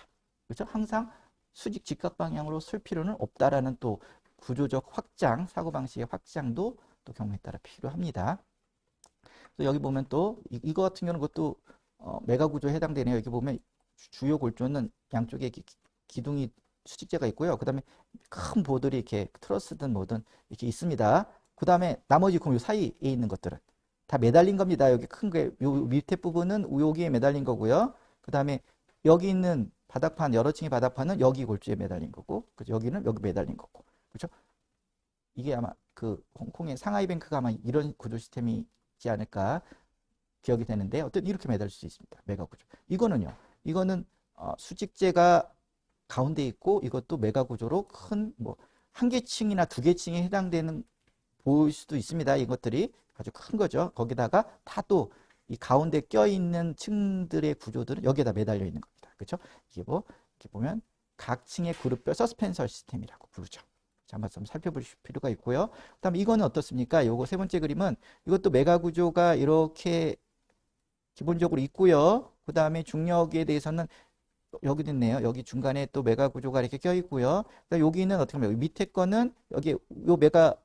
그렇죠? 항상 수직 직각 방향으로 쓸 필요는 없다라는 또 구조적 확장, 사고방식의 확장도 또 경우에 따라 필요합니다. 그래서 여기 보면 또 이거 같은 경우는 그것도 메가 구조에 해당되네요. 여기 보면 주요 골조는 양쪽에 기둥이 수직재가 있고요. 그 다음에 큰 보들이 이렇게 트러스든 뭐든 이렇게 있습니다. 그 다음에 나머지 그럼 요 사이에 있는 것들은 다 매달린 겁니다. 여기 큰 게, 요 밑에 부분은 여기에 매달린 거고요. 그 다음에 여기 있는 바닥판, 여러 층의 바닥판은 여기 골조에 매달린 거고, 그죠? 여기는 여기 매달린 거고, 그렇죠? 이게 아마 그 홍콩의 상하이뱅크가 아마 이런 구조 시스템이지 않을까 기억이 되는데, 어떤 이렇게 매달릴 수 있습니다. 메가 구조. 이거는요. 이거는 수직재가 가운데 있고 이것도 메가 구조로 큰 뭐 한 개 층이나 두 개 층에 해당되는 보일 수도 있습니다. 이것들이 아주 큰 거죠. 거기다가 다 또 이 가운데 껴있는 층들의 구조들은 여기에다 매달려 있는 겁니다. 그렇죠? 이게 뭐 이렇게 보면 각 층의 그룹별 서스펜서 시스템이라고 부르죠. 자, 한번 좀 살펴보실 필요가 있고요. 그다음에 이거는 어떻습니까? 요거 세 번째 그림은 이것도 메가 구조가 이렇게 기본적으로 있고요. 그 다음에 중력에 대해서는 여기도 있네요. 여기 중간에 또 메가 구조가 이렇게 껴 있고요. 여기는 어떻게 보면 밑에 거는 여기 요 메가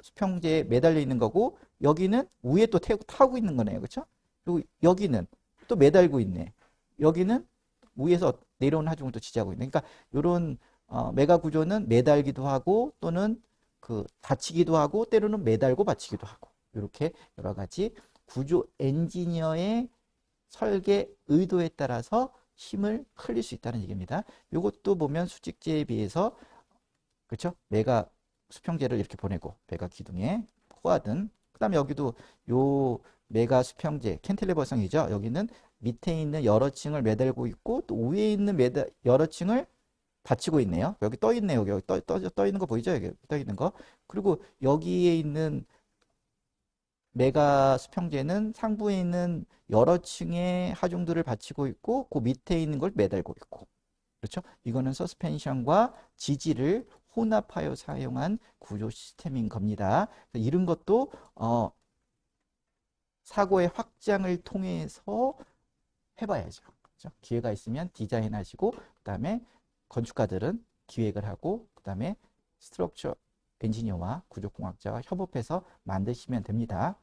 수평재에 매달려 있는 거고 여기는 위에 또 타고 있는 거네요. 그렇죠? 그리고 여기는 또 매달고 있네. 여기는 위에서 내려오는 하중을 또 지지하고 있네. 그러니까 이런 메가 구조는 매달기도 하고 또는 그 받치기도 하고 때로는 매달고 받치기도 하고 이렇게 여러 가지 구조 엔지니어의 설계 의도에 따라서 힘을 흘릴 수 있다는 얘기입니다. 이것도 보면 수직재에 비해서 그렇죠? 메가 수평재를 이렇게 보내고 메가 기둥에 포하든 그다음에 여기도 요 메가 수평재 캔틸레버성이죠. 여기는 밑에 있는 여러 층을 매달고 있고 또 위에 있는 여러 층을 받치고 있네요. 여기 떠 있네요. 여기 떠 있는 거 보이죠? 여기 떠 있는 거. 그리고 여기에 있는 메가 수평재는 상부에 있는 여러 층의 하중들을 받치고 있고 그 밑에 있는 걸 매달고 있고 그렇죠? 이거는 서스펜션과 지지를 혼합하여 사용한 구조 시스템인 겁니다. 이런 것도 사고의 확장을 통해서 해봐야죠. 그렇죠? 기회가 있으면 디자인하시고 그다음에 건축가들은 기획을 하고 그다음에 스트럭처 엔지니어와 구조공학자와 협업해서 만드시면 됩니다.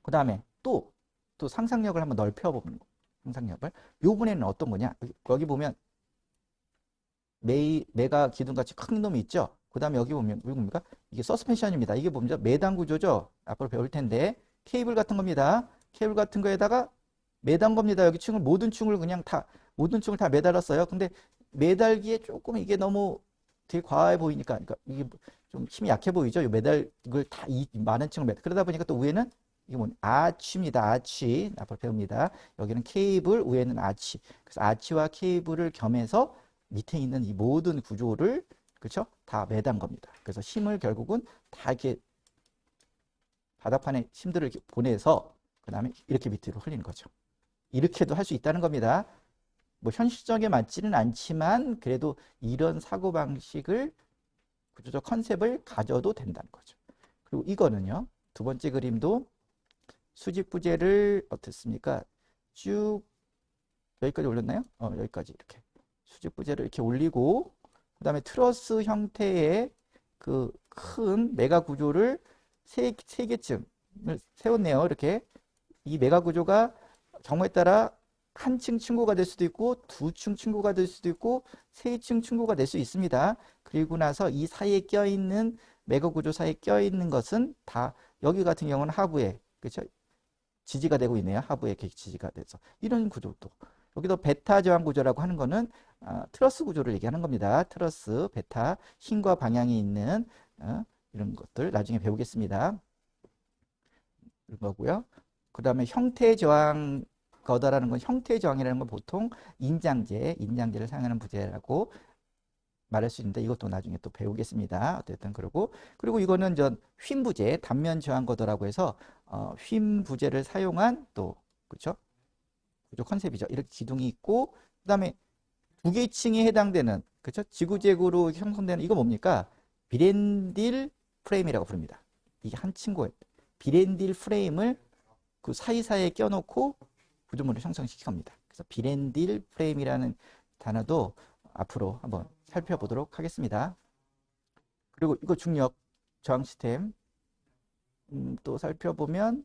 그 다음에 또 상상력을 한번 넓혀보는 거. 상상력을. 요번에는 어떤 거냐? 여기 보면 메가 기둥같이 큰 놈이 있죠? 그 다음에 여기 보면 이게 뭡니까? 이게 서스펜션입니다. 이게 뭡니까? 매단 구조죠? 앞으로 배울 텐데 케이블 같은 겁니다. 케이블 같은 거에다가 매단 겁니다. 여기 층을 모든 층을 그냥 모든 층을 다 매달았어요. 근데 매달기에 조금 이게 너무 되게 과해 보이니까 그러니까 이게 좀 힘이 약해 보이죠? 이 매달 이걸 다 이 많은 층을 그러다 보니까 또 위에는 이게 뭐 아치입니다. 아치 앞으로 배웁니다. 여기는 케이블, 위에는 아치. 그래서 아치와 케이블을 겸해서 밑에 있는 이 모든 구조를 그렇죠? 다 매단 겁니다. 그래서 힘을 결국은 다 이렇게 바닥판에 힘들을 이렇게 보내서 그 다음에 이렇게 밑으로 흘리는 거죠. 이렇게도 할 수 있다는 겁니다. 뭐 현실적에 맞지는 않지만 그래도 이런 사고방식을 구조적 컨셉을 가져도 된다는 거죠. 그리고 이거는요. 두 번째 그림도 수직부재를 어떻습니까? 쭉 여기까지 올렸나요? 여기까지 이렇게 수직부재를 이렇게 올리고 그 다음에 트러스 형태의 그 큰 메가 구조를 세 개쯤을 세웠네요. 이렇게 이 메가 구조가 경우에 따라 한 층 층고가 될 수도 있고 두 층 층고가 될 수도 있고 세 층 층고가 될 수 있습니다. 그리고 나서 이 사이에 껴있는 메가 구조 사이에 껴있는 것은 다 여기 같은 경우는 하부에 그렇죠? 지지가 되고 있네요. 하부에 이렇게 지지가 돼서 이런 구조도 여기도 베타 저항 구조라고 하는 거는 트러스 구조를 얘기하는 겁니다. 트러스, 베타, 힘과 방향이 있는 이런 것들 나중에 배우겠습니다. 이런 거고요. 그 다음에 형태 저항 거다라는 건 형태 저항이라는 건 보통 인장제를 사용하는 부재라고 말할 수 있는데 이것도 나중에 또 배우겠습니다. 어쨌든 그리고 이거는 휨 부재, 단면 저항 거더라고 해서 휨 부재를 사용한 또 그렇죠? 구조 컨셉이죠. 이렇게 기둥이 있고 그다음에 두 개의 층에 해당되는 그렇죠? 지구재구로 형성되는 이거 뭡니까? 비렌딜 프레임이라고 부릅니다. 이 한 친구의 비렌딜 프레임을 그 사이사이에 껴놓고 구조물을 형성시킨 겁니다. 그래서 비렌딜 프레임이라는 단어도 앞으로 한번 살펴보도록 하겠습니다. 그리고 이거 중력 저항 시스템 또 살펴보면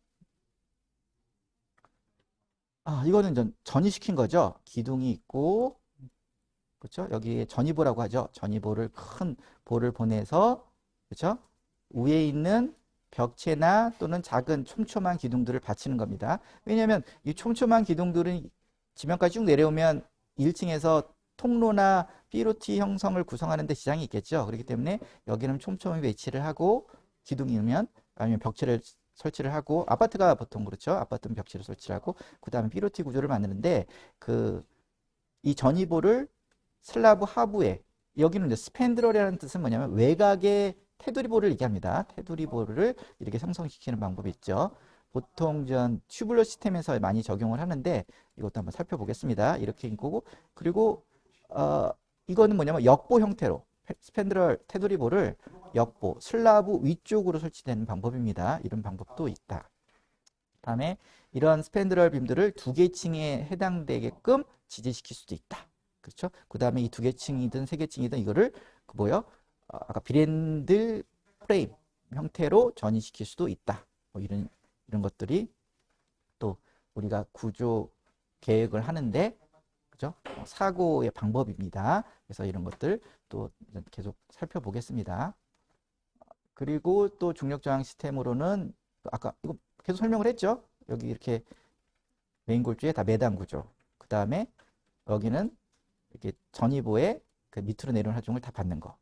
이거는 전이시킨 거죠. 기둥이 있고 그렇죠? 여기에 전이보라고 하죠. 전이보를 큰 볼을 보내서 그렇죠? 위에 있는 벽체나 또는 작은 촘촘한 기둥들을 받치는 겁니다. 왜냐하면 이 촘촘한 기둥들은 지면까지 쭉 내려오면 1층에서 통로나 삐로티 형성을 구성하는 데 지장이 있겠죠. 그렇기 때문에 여기는 촘촘히 배치를 하고 기둥이면 아니면 벽체를 설치를 하고 아파트가 보통 그렇죠. 아파트는 벽체를 설치하고 그 다음에 삐로티 구조를 만드는데 이 전이보를 슬라브 하부에 여기는 이제 스팬드럴이라는 뜻은 뭐냐면 외곽의 테두리볼을 얘기합니다. 테두리볼을 이렇게 형성시키는 방법이 있죠. 보통 전 튜블러 시스템에서 많이 적용을 하는데 이것도 한번 살펴보겠습니다. 이렇게 있고 그리고 이거는 뭐냐면 역보 형태로 스팬드럴 테두리볼을 역보 슬라브 위쪽으로 설치되는 방법입니다. 이런 방법도 있다. 다음에 이런 스팬드럴 빔들을 두 개 층에 해당되게끔 지지시킬 수도 있다. 그렇죠? 그 다음에 이 두 개 층이든 세 개 층이든 이거를 아까 비렌들 프레임 형태로 전이시킬 수도 있다. 뭐 이런 것들이 또 우리가 구조 계획을 하는데 그죠? 사고의 방법입니다. 그래서 이런 것들 또 계속 살펴보겠습니다. 그리고 또 중력 저항 시스템으로는 아까 이거 계속 설명을 했죠? 여기 이렇게 메인 골조에 다 매단 구조. 그 다음에 여기는 이렇게 전이보에 그 밑으로 내려오는 하중을 다 받는 거.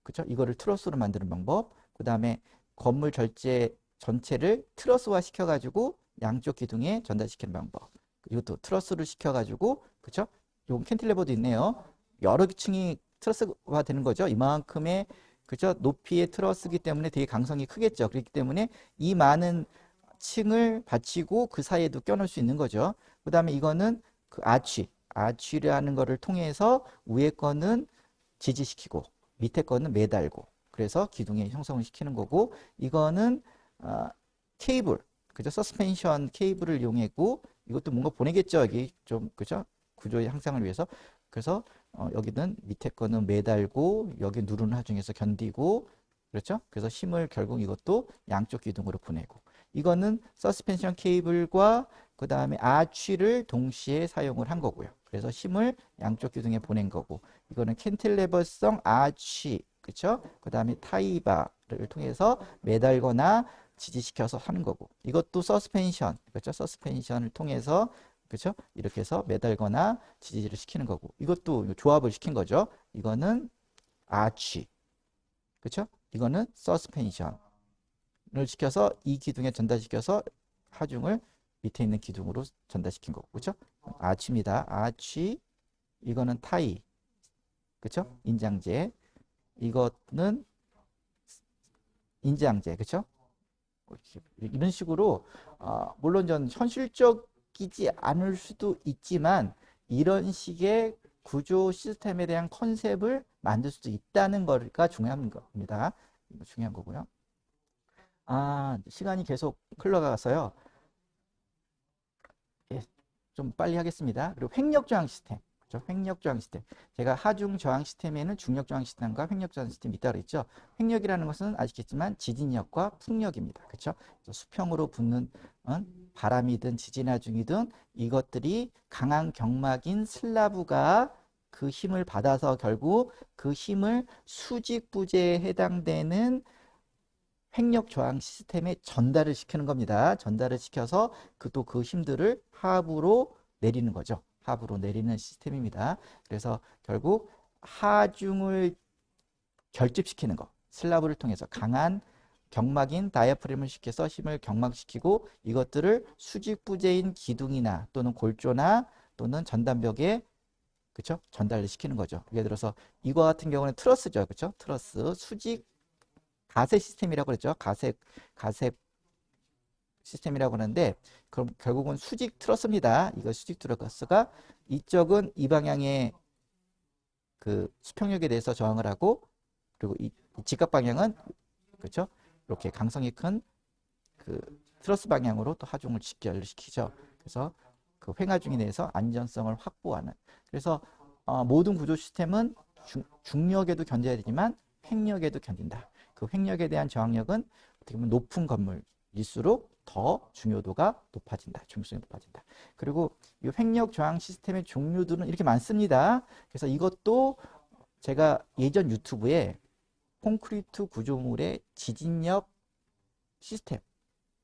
그죠? 이거를 트러스로 만드는 방법. 그 다음에 건물 절제 전체를 트러스화 시켜가지고 양쪽 기둥에 전달시키는 방법. 이것도 트러스를 시켜가지고, 그죠? 요건 캔틸레버도 있네요. 여러 층이 트러스화 되는 거죠. 이만큼의, 그죠? 높이의 트러스기 때문에 되게 강성이 크겠죠. 그렇기 때문에 이 많은 층을 받치고 그 사이에도 껴놓을 수 있는 거죠. 그 다음에 이거는 그 아치라는 거를 통해서 위에 거는 지지시키고 밑에 거는 매달고 그래서 기둥에 형성을 시키는 거고 이거는 케이블 그죠 서스펜션 케이블을 이용했고 이것도 뭔가 보내겠죠 여기 좀 그죠 구조의 향상을 위해서 그래서 여기는 밑에 거는 매달고 여기 누르는 하중에서 견디고 그렇죠 그래서 힘을 결국 이것도 양쪽 기둥으로 보내고 이거는 서스펜션 케이블과 그 다음에 아치를 동시에 사용을 한 거고요. 그래서 힘을 양쪽 기둥에 보낸 거고 이거는 캔틸레버성 아치 그쵸? 그 다음에 타이바를 통해서 매달거나 지지시켜서 하는 거고 이것도 서스펜션 그렇죠? 서스펜션을 통해서 그렇죠? 이렇게 해서 매달거나 지지를 시키는 거고 이것도 조합을 시킨 거죠. 이거는 아치 그렇죠? 이거는 서스펜션을 시켜서 이 기둥에 전달시켜서 하중을 밑에 있는 기둥으로 전달시킨 거고 그렇죠? 아치입니다. 아치 이거는 타이 그렇죠? 인장제 이거는 인장제 그렇죠? 이런 식으로 물론 전 현실적이지 않을 수도 있지만 이런 식의 구조 시스템에 대한 컨셉을 만들 수도 있다는 거가 중요한 겁니다. 중요한 거고요. 시간이 계속 흘러가서요. 좀 빨리 하겠습니다. 그리고 횡력 저항 시스템. 그렇죠? 횡력 저항 시스템. 제가 하중 저항 시스템에는 중력 저항 시스템과 횡력 저항 시스템이 있다고 그랬죠. 횡력이라는 것은 아시겠지만 지진력과 풍력입니다. 그렇죠? 수평으로 붙는 바람이든 지진 하중이든 이것들이 강한 경막인 슬라브가 그 힘을 받아서 결국 그 힘을 수직 부재에 해당되는 횡력 저항 시스템에 전달을 시키는 겁니다. 전달을 시켜서 또 그 힘들을 하부로 내리는 거죠. 하부로 내리는 시스템입니다. 그래서 결국 하중을 결집시키는 거. 슬라브를 통해서 강한 경막인 다이아프램을 시켜서 힘을 경막시키고 이것들을 수직부재인 기둥이나 또는 골조나 또는 전단벽에 그쵸? 전달을 시키는 거죠. 예를 들어서 이거 같은 경우는 트러스죠. 그쵸? 트러스 수직 가세 시스템이라고 그랬죠. 가세 시스템이라고 하는데 그럼 결국은 수직 트러스입니다. 이거 수직 트러스가 이쪽은 이 방향의 그 수평력에 대해서 저항을 하고 그리고 이 직각 방향은 그렇죠? 이렇게 강성이 큰 그 트러스 방향으로 또 하중을 직결시키죠. 그래서 그 횡하중에 대해서 안전성을 확보하는. 그래서 모든 구조 시스템은 중력에도 견뎌야 되지만 횡력에도 견딘다. 그 횡력에 대한 저항력은 어떻게 보면 높은 건물일수록 더 중요도가 높아진다. 중요성이 높아진다. 그리고 이 횡력 저항 시스템의 종류들은 이렇게 많습니다. 그래서 이것도 제가 예전 유튜브에 콘크리트 구조물의 지진력 시스템,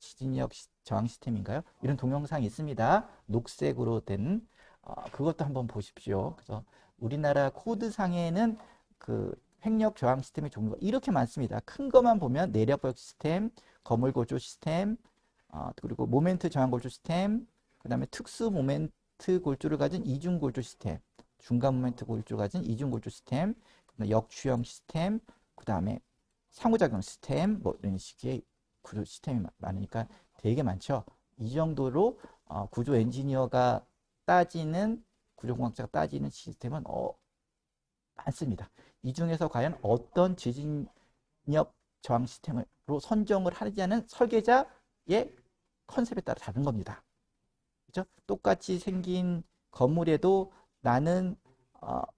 지진력 저항 시스템인가요? 이런 동영상이 있습니다. 녹색으로 된 그것도 한번 보십시오. 그래서 우리나라 코드상에는 그 횡력 저항 시스템의 종류가 이렇게 많습니다. 큰 것만 보면 내력벽 시스템, 거물 골조 시스템, 그리고 모멘트 저항 골조 시스템, 그 다음에 특수 모멘트 골조를 가진 이중 골조 시스템, 중간 모멘트 골조를 가진 이중 골조 시스템, 역추형 시스템, 그 다음에 상호작용 시스템, 뭐 이런 식의 구조 시스템이 많으니까 되게 많죠. 이 정도로 구조 엔지니어가 따지는, 구조공학자가 따지는 시스템은 많습니다. 이 중에서 과연 어떤 지진력 저항 시스템으로 선정을 하느냐는 설계자의 컨셉에 따라 다른 겁니다. 그렇죠? 똑같이 생긴 건물에도 나는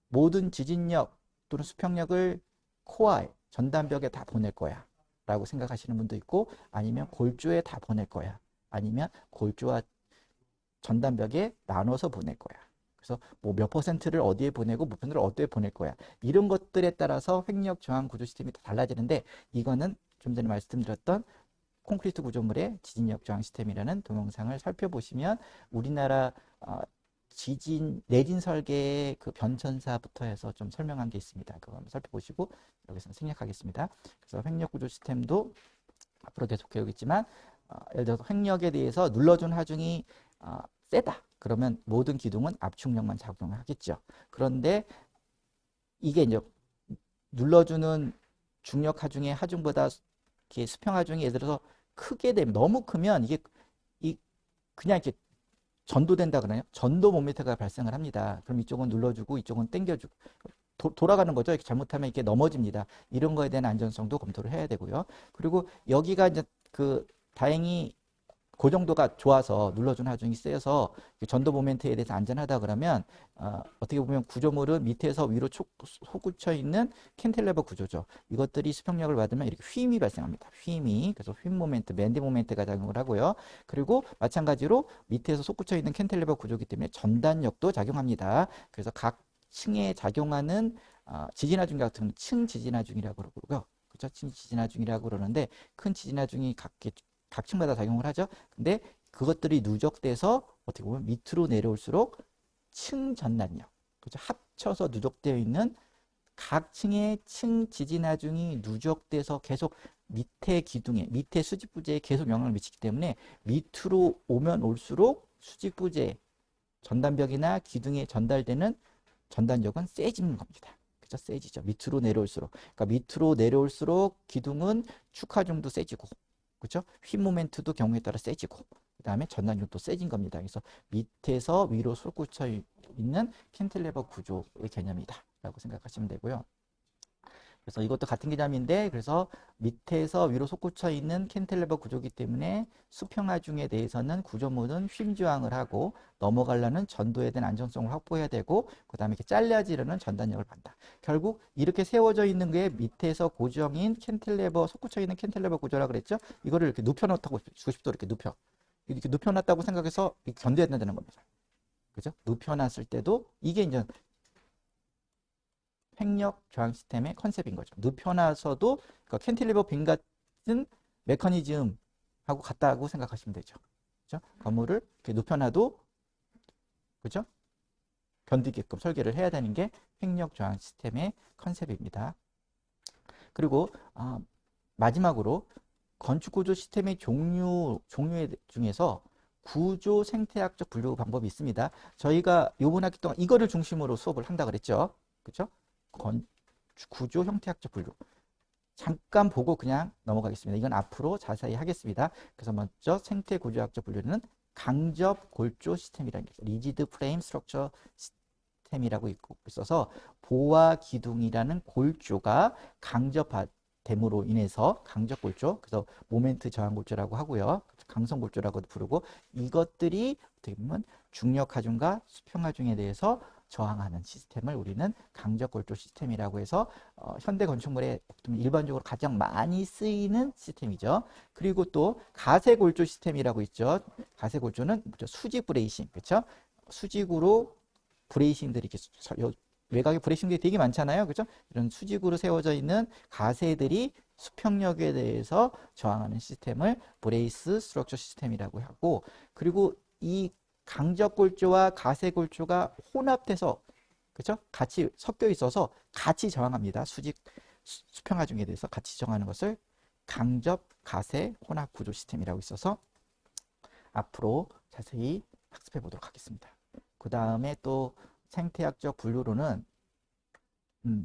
모든 지진력 또는 수평력을 코어에, 전단벽에 다 보낼 거야 라고 생각하시는 분도 있고, 아니면 골조에 다 보낼 거야, 아니면 골조와 전단벽에 나눠서 보낼 거야. 그래서 뭐 몇 퍼센트를 어디에 보내고 몇 퍼센트를 어디에 보낼 거야. 이런 것들에 따라서 횡력 저항 구조 시스템이 달라지는데, 이거는 좀 전에 말씀드렸던 콘크리트 구조물의 지진력 저항 시스템이라는 동영상을 살펴보시면 우리나라 지진 내진 설계의 그 변천사부터 해서 좀 설명한 게 있습니다. 그거 한번 살펴보시고 여기서 생략하겠습니다. 그래서 횡력 구조 시스템도 앞으로 계속 배우겠지만, 예를 들어서 횡력에 대해서 눌러준 하중이 세다. 그러면 모든 기둥은 압축력만 작용하겠죠. 그런데 이게 이제 눌러주는 중력 하중의 하중보다 이렇게 수평 하중이 예를 들어서 크게 되면, 너무 크면 이게 그냥 이렇게 전도된다 그러나요? 전도 모멘트가 발생을 합니다. 그럼 이쪽은 눌러주고 이쪽은 당겨주고 돌아가는 거죠. 이렇게 잘못하면 이렇게 넘어집니다. 이런 거에 대한 안전성도 검토를 해야 되고요. 그리고 여기가 이제 다행히 고정도가 좋아서 눌러준 하중이 세서 전도 모멘트에 대해서 안전하다 그러면 어떻게 보면 구조물은 밑에서 위로 솟구쳐 있는 캔틸레버 구조죠. 이것들이 수평력을 받으면 이렇게 휨이 발생합니다. 휨이. 그래서 휨 모멘트, 맨디 모멘트가 작용을 하고요. 그리고 마찬가지로 밑에서 솟구쳐 있는 캔틸레버 구조이기 때문에 전단력도 작용합니다. 그래서 각 층에 작용하는 지진하중 같은 경우는 층 지진하중이라고 그러고요. 그렇죠? 층 지진하중이라고 그러는데, 큰 지진하중이 각 층마다 작용을 하죠. 근데 그것들이 누적돼서 어떻게 보면 밑으로 내려올수록 층 전단력, 그렇죠? 합쳐서 누적되어 있는 각 층의 층 지진하중이 누적돼서 계속 밑에 기둥에, 밑에 수직부재에 계속 영향을 미치기 때문에 밑으로 오면 올수록 수직부재, 전단벽이나 기둥에 전달되는 전단력은 세지는 겁니다. 그죠? 세지죠. 밑으로 내려올수록. 그러니까 밑으로 내려올수록 기둥은 축하중도 세지고, 그렇죠? 휨 모멘트도 경우에 따라 세지고, 그 다음에 전단력도 세진 겁니다. 그래서 밑에서 위로 솟구쳐 있는 캔틸레버 구조의 개념이다 라고 생각하시면 되고요. 그래서 이것도 같은 개념인데, 그래서 밑에서 위로 솟구쳐 있는 캔틸레버 구조이기 때문에 수평하중에 대해서는 구조물은 휨 저항을 하고 넘어가려는 전도에 대한 안정성을 확보해야 되고, 그 다음에 이렇게 잘려지려는 전단력을 받는다. 결국 이렇게 세워져 있는 게 밑에서 고정인 캔틸레버, 솟구쳐 있는 캔틸레버 구조라 그랬죠. 이거를 이렇게 눕혀놓다고 90도 이렇게 이렇게 눕혀놨다고 생각해서 견뎌야 된다는 겁니다. 그죠? 눕혀놨을 때도 이게 이제 횡력 저항 시스템의 컨셉인 거죠. 눕혀놔서도 그러니까 캔틸리버 빔 같은 메커니즘하고 같다고 생각하시면 되죠. 그렇죠? 건물을 이렇게 눕혀놔도, 그죠? 견디게끔 설계를 해야 되는 게 횡력 저항 시스템의 컨셉입니다. 그리고 마지막으로 건축 구조 시스템의 종류 중에서 구조 생태학적 분류 방법이 있습니다. 저희가 이번 학기 동안 이거를 중심으로 수업을 한다 그랬죠. 그렇죠? 구조 형태학적 분류 잠깐 보고 그냥 넘어가겠습니다. 이건 앞으로 자세히 하겠습니다. 그래서 먼저 생태 구조학적 분류는 강접 골조 시스템이라는 게 있어요. 리지드 프레임 스트럭처 시스템이라고 있어서 보와 기둥이라는 골조가 강접하는 됨으로 인해서 강적 골조, 그래서 모멘트 저항 골조라고 하고요. 강성 골조라고도 부르고, 이것들이 어떻게 보면 중력 하중과 수평 하중에 대해서 저항하는 시스템을 우리는 강적 골조 시스템이라고 해서 현대 건축물에 일반적으로 가장 많이 쓰이는 시스템이죠. 그리고 또 가세 골조 시스템이라고 있죠. 가세 골조는 수직 브레이싱, 그렇죠? 수직으로 브레이싱들이 이렇게 외곽에 브레이싱들이 되게 많잖아요. 그죠? 이런 수직으로 세워져 있는 가세들이 수평력에 대해서 저항하는 시스템을 브레이스 스트럭처 시스템이라고 하고, 그리고 이 강적 골조와 가세 골조가 혼합돼서, 그죠? 같이 섞여 있어서 같이 저항합니다. 수평 하중에 대해서 같이 저항하는 것을 강적 가세 혼합 구조 시스템이라고 있어서 앞으로 자세히 학습해 보도록 하겠습니다. 그 다음에 또 생태학적 분류로는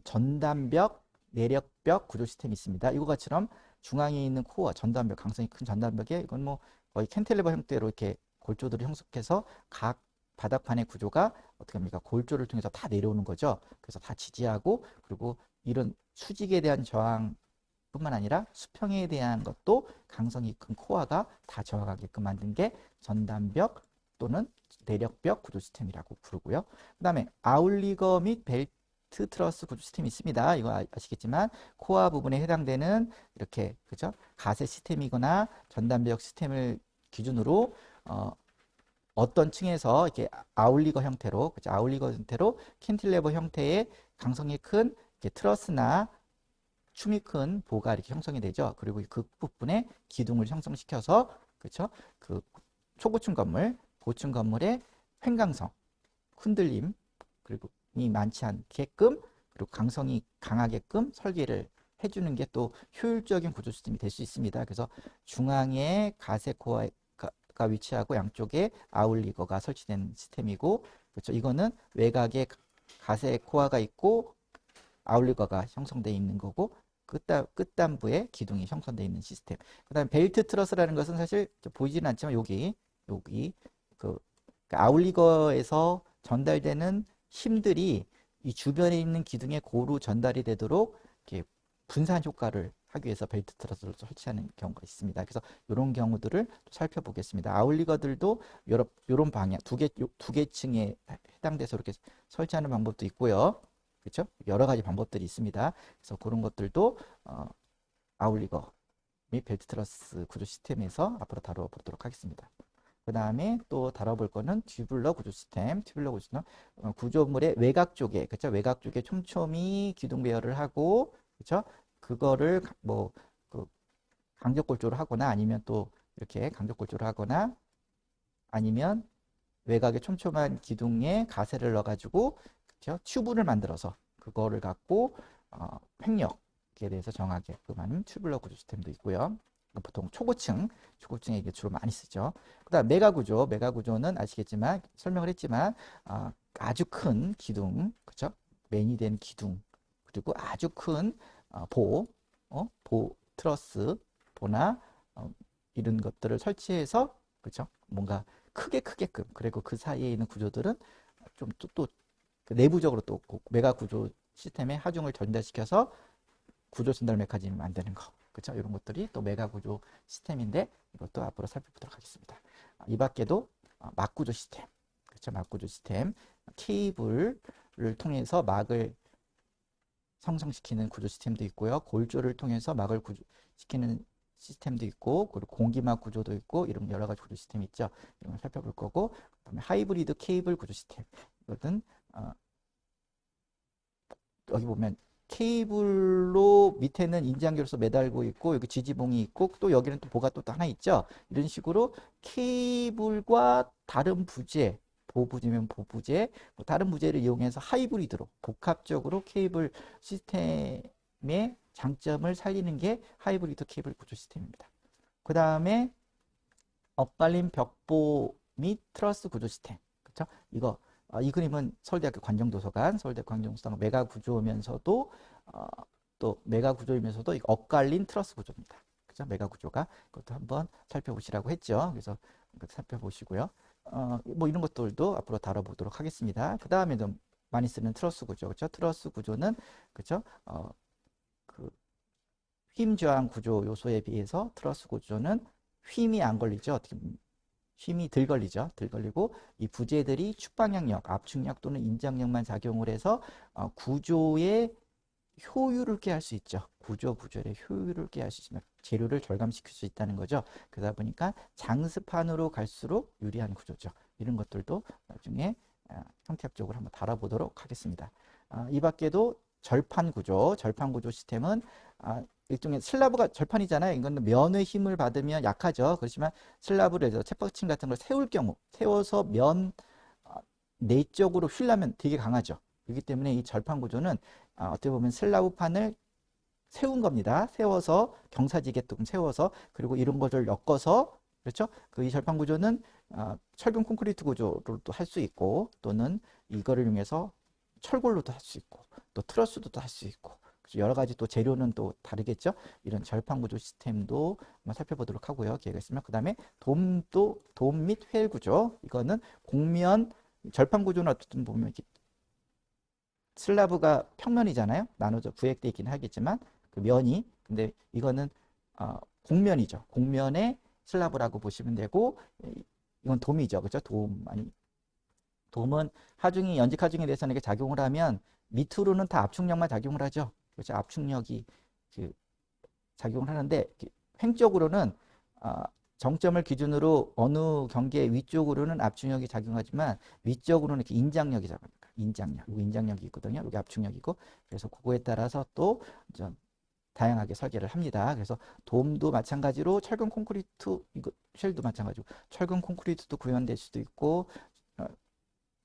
전단벽, 내력벽 구조 시스템이 있습니다. 이거처럼 중앙에 있는 코어, 전단벽, 강성이 큰 전단벽에 이건 뭐 거의 캔틸레버 형태로 이렇게 골조들을 형성해서 각 바닥판의 구조가 어떻게 합니까? 골조를 통해서 다 내려오는 거죠. 그래서 다 지지하고, 그리고 이런 수직에 대한 저항뿐만 아니라 수평에 대한 것도 강성이 큰 코어가 다 저항하게끔 만든 게 전단벽 또는 내력벽 구조 시스템이라고 부르고요. 그 다음에 아울리거 및 벨트 트러스 구조 시스템이 있습니다. 이거 아시겠지만 코어 부분에 해당되는 이렇게, 그죠? 가세 시스템이거나 전단벽 시스템을 기준으로 어떤 층에서 이렇게 아울리거 형태로, 그죠? 아울리거 형태로 캔틸레버 형태의 강성이 큰 트러스나 춤이 큰 보가 이렇게 형성이 되죠. 그리고 그 부분에 기둥을 형성시켜서, 그렇죠? 그 초고층 건물, 고층 건물의 횡강성, 흔들림, 그리고 이 많지 않게끔, 그리고 강성이 강하게끔 설계를 해주는 게 또 효율적인 구조 시스템이 될 수 있습니다. 그래서 중앙에 가세 코어가 위치하고 양쪽에 아울리거가 설치된 시스템이고, 그렇죠? 이거는 외곽에 가세 코어가 있고 아울리거가 형성되어 있는 거고, 끝단부에 기둥이 형성되어 있는 시스템. 그 다음에 벨트 트러스라는 것은 사실 보이지는 않지만 여기 그 아울리거에서 전달되는 힘들이 이 주변에 있는 기둥에 고루 전달이 되도록 이렇게 분산 효과를 하기 위해서 벨트 트러스를 설치하는 경우가 있습니다. 그래서 이런 경우들을 살펴보겠습니다. 아울리거들도 이런 방향 두 개 층에 해당돼서 이렇게 설치하는 방법도 있고요. 그렇죠? 여러 가지 방법들이 있습니다. 그래서 그런 것들도 아울리거 및 벨트 트러스 구조 시스템에서 앞으로 다뤄보도록 하겠습니다. 그 다음에 또 다뤄볼 거는 튜블러 구조 시스템. 튜블러 구조 시스템 구조물의 외곽 쪽에, 그렇죠? 외곽 쪽에 촘촘히 기둥 배열을 하고, 그렇죠? 그거를 뭐 그 강적 골조를 하거나 아니면 또 이렇게 강적 골조를 하거나 아니면 외곽에 촘촘한 기둥에 가세를 넣어가지고, 그렇죠? 튜브를 만들어서 그거를 갖고 횡력에 대해서 정하게끔 하는 튜블러 구조 시스템도 있고요. 보통 초고층에 이게 주로 많이 쓰죠. 그다음 메가구조는 아시겠지만 설명을 했지만 아주 큰 기둥, 그렇죠? 맨이 된 기둥, 그리고 아주 큰 보 트러스, 보나 이런 것들을 설치해서, 그렇죠? 뭔가 크게끔, 그리고 그 사이에 있는 구조들은 좀 또 내부적으로 또 메가 구조 시스템의 하중을 전달시켜서 구조 전달 메커니즘을 만드는 거, 그렇죠? 이런 것들이 또 메가 구조 시스템인데 이것도 앞으로 살펴보도록 하겠습니다. 이 밖에도 막구조 시스템, 그렇죠? 막구조 시스템, 케이블을 통해서 막을 형성시키는 구조 시스템도 있고요. 골조를 통해서 막을 시키는 시스템도 있고, 그리고 공기막 구조도 있고, 이런 여러 가지 구조 시스템이 있죠. 이런 걸 살펴볼 거고, 그다음에 하이브리드 케이블 구조 시스템. 이것은 여기 보면 케이블로 밑에는 인장교로서 매달고 있고, 여기 지지봉이 있고, 또 여기는 또 보가 또 하나 있죠. 이런 식으로 케이블과 다른 부재, 보부재면 보부재, 뭐 다른 부재를 이용해서 하이브리드로 복합적으로 케이블 시스템의 장점을 살리는 게 하이브리드 케이블 구조 시스템입니다. 그 다음에 엇갈린 벽보 및 트러스 구조 시스템. 그렇죠? 이 그림은 서울대학교 관정도서관, 서울대 관정도서관 메가 구조면서도 또 메가 구조이면서도 엇갈린 트러스 구조입니다. 그죠? 메가 구조가 그것도 한번 살펴보시라고 했죠. 그래서 살펴보시고요. 뭐 이런 것들도 앞으로 다뤄보도록 하겠습니다. 그 다음에 좀 많이 쓰는 트러스 구조, 그렇죠? 트러스 구조는, 그렇죠? 그 힘 저항 구조 요소에 비해서 트러스 구조는 힘이 안 걸리죠. 어떻게 보면 힘이 덜 걸리죠. 덜 걸리고 이 부재들이 축방향력, 압축력 또는 인장력만 작용을 해서 구조의 효율을 깨할 수 있죠. 구조의 효율을 깨할 수 있으면 재료를 절감시킬 수 있다는 거죠. 그러다 보니까 장습판으로 갈수록 유리한 구조죠. 이런 것들도 나중에 형태학적으로 한번 다뤄보도록 하겠습니다. 이 밖에도 절판 구조 시스템은 일종의 슬라브가 절판이잖아요. 이건 면의 힘을 받으면 약하죠. 그렇지만 슬라브를 해서 쳇받침 같은 걸 세울 경우, 세워서 면 내적으로 휘려면 되게 강하죠. 그렇기 때문에 이 절판 구조는 어떻게 보면 슬라브판을 세운 겁니다. 세워서 경사지게끔 세워서 그리고 이런 것을 엮어서 그렇죠? 그 이 절판 구조는 철근 콘크리트 구조로도 할 수 있고 또는 이거를 이용해서 철골로도 할 수 있고 또 트러스도 할 수 있고 여러 가지 또 재료는 또 다르겠죠. 이런 절판 구조 시스템도 한번 살펴보도록 하고요. 기회가 있으면 그 다음에 돔 및 휠 구조 이거는 곡면 절판 구조는 어쨌든 보면 이렇게 슬라브가 평면이잖아요. 나눠져 부액돼 있긴 하겠지만 그 면이 근데 이거는 곡면이죠. 곡면의 슬라브라고 보시면 되고 이건 돔이죠. 그렇죠? 돔은 하중이 연직 하중에 대해서는 이게 작용을 하면 밑으로는 다 압축력만 작용을 하죠. 그렇죠? 압축력이 그 작용을 하는데 횡적으로는 정점을 기준으로 어느 경계 위쪽으로는 압축력이 작용하지만 위쪽으로는 이렇게 인장력이 작용합니다. 인장력이 있거든요. 여기 압축력이고 그래서 그거에 따라서 또 다양하게 설계를 합니다. 그래서 돔도 마찬가지로 철근 콘크리트 이거 쉘도 마찬가지고 철근 콘크리트도 구현될 수도 있고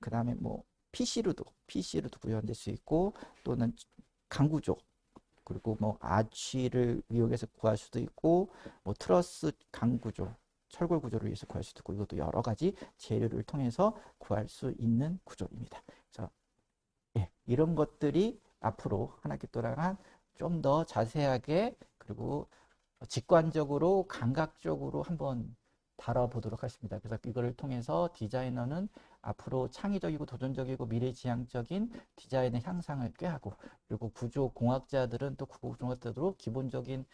그 다음에 뭐 PC로도 구현될 수 있고 또는 강구조 그리고 뭐 아치를 이용해서 구할 수도 있고 뭐 트러스 강구조 철골 구조를 위해서 구할 수도 있고 이것도 여러 가지 재료를 통해서 구할 수 있는 구조입니다. 그래서 이런 것들이 앞으로 한 학기 동안 좀 더 자세하게 그리고 직관적으로 감각적으로 한번 다뤄보도록 하겠습니다. 그래서 이거를 통해서 디자이너는 앞으로 창의적이고 도전적이고 미래지향적인 디자인의 향상을 꾀하고 그리고 구조공학자들은 또 구조공학자들로 기본적인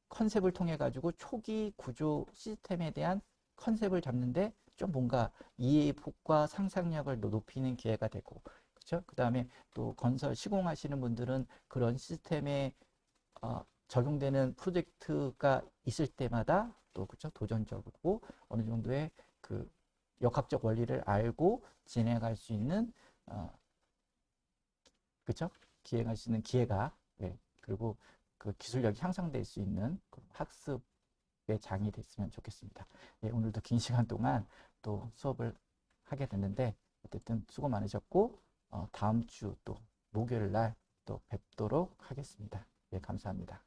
컨셉을 통해 가지고 초기 구조 시스템에 대한 컨셉을 잡는데 좀 뭔가 이해의 폭과 상상력을 높이는 기회가 되고 그렇죠? 그 다음에 또 건설 시공하시는 분들은 그런 시스템에 적용되는 프로젝트가 있을 때마다 또 그렇죠? 도전적이고 어느 정도의 그 역학적 원리를 알고 진행할 수 있는 그렇죠? 기행할 수 있는 기회가 그리고 그 기술력이 향상될 수 있는 학습의 장이 됐으면 좋겠습니다. 오늘도 긴 시간 동안 또 수업을 하게 됐는데 어쨌든 수고 많으셨고 다음 주 또 목요일 날 또 뵙도록 하겠습니다. 감사합니다.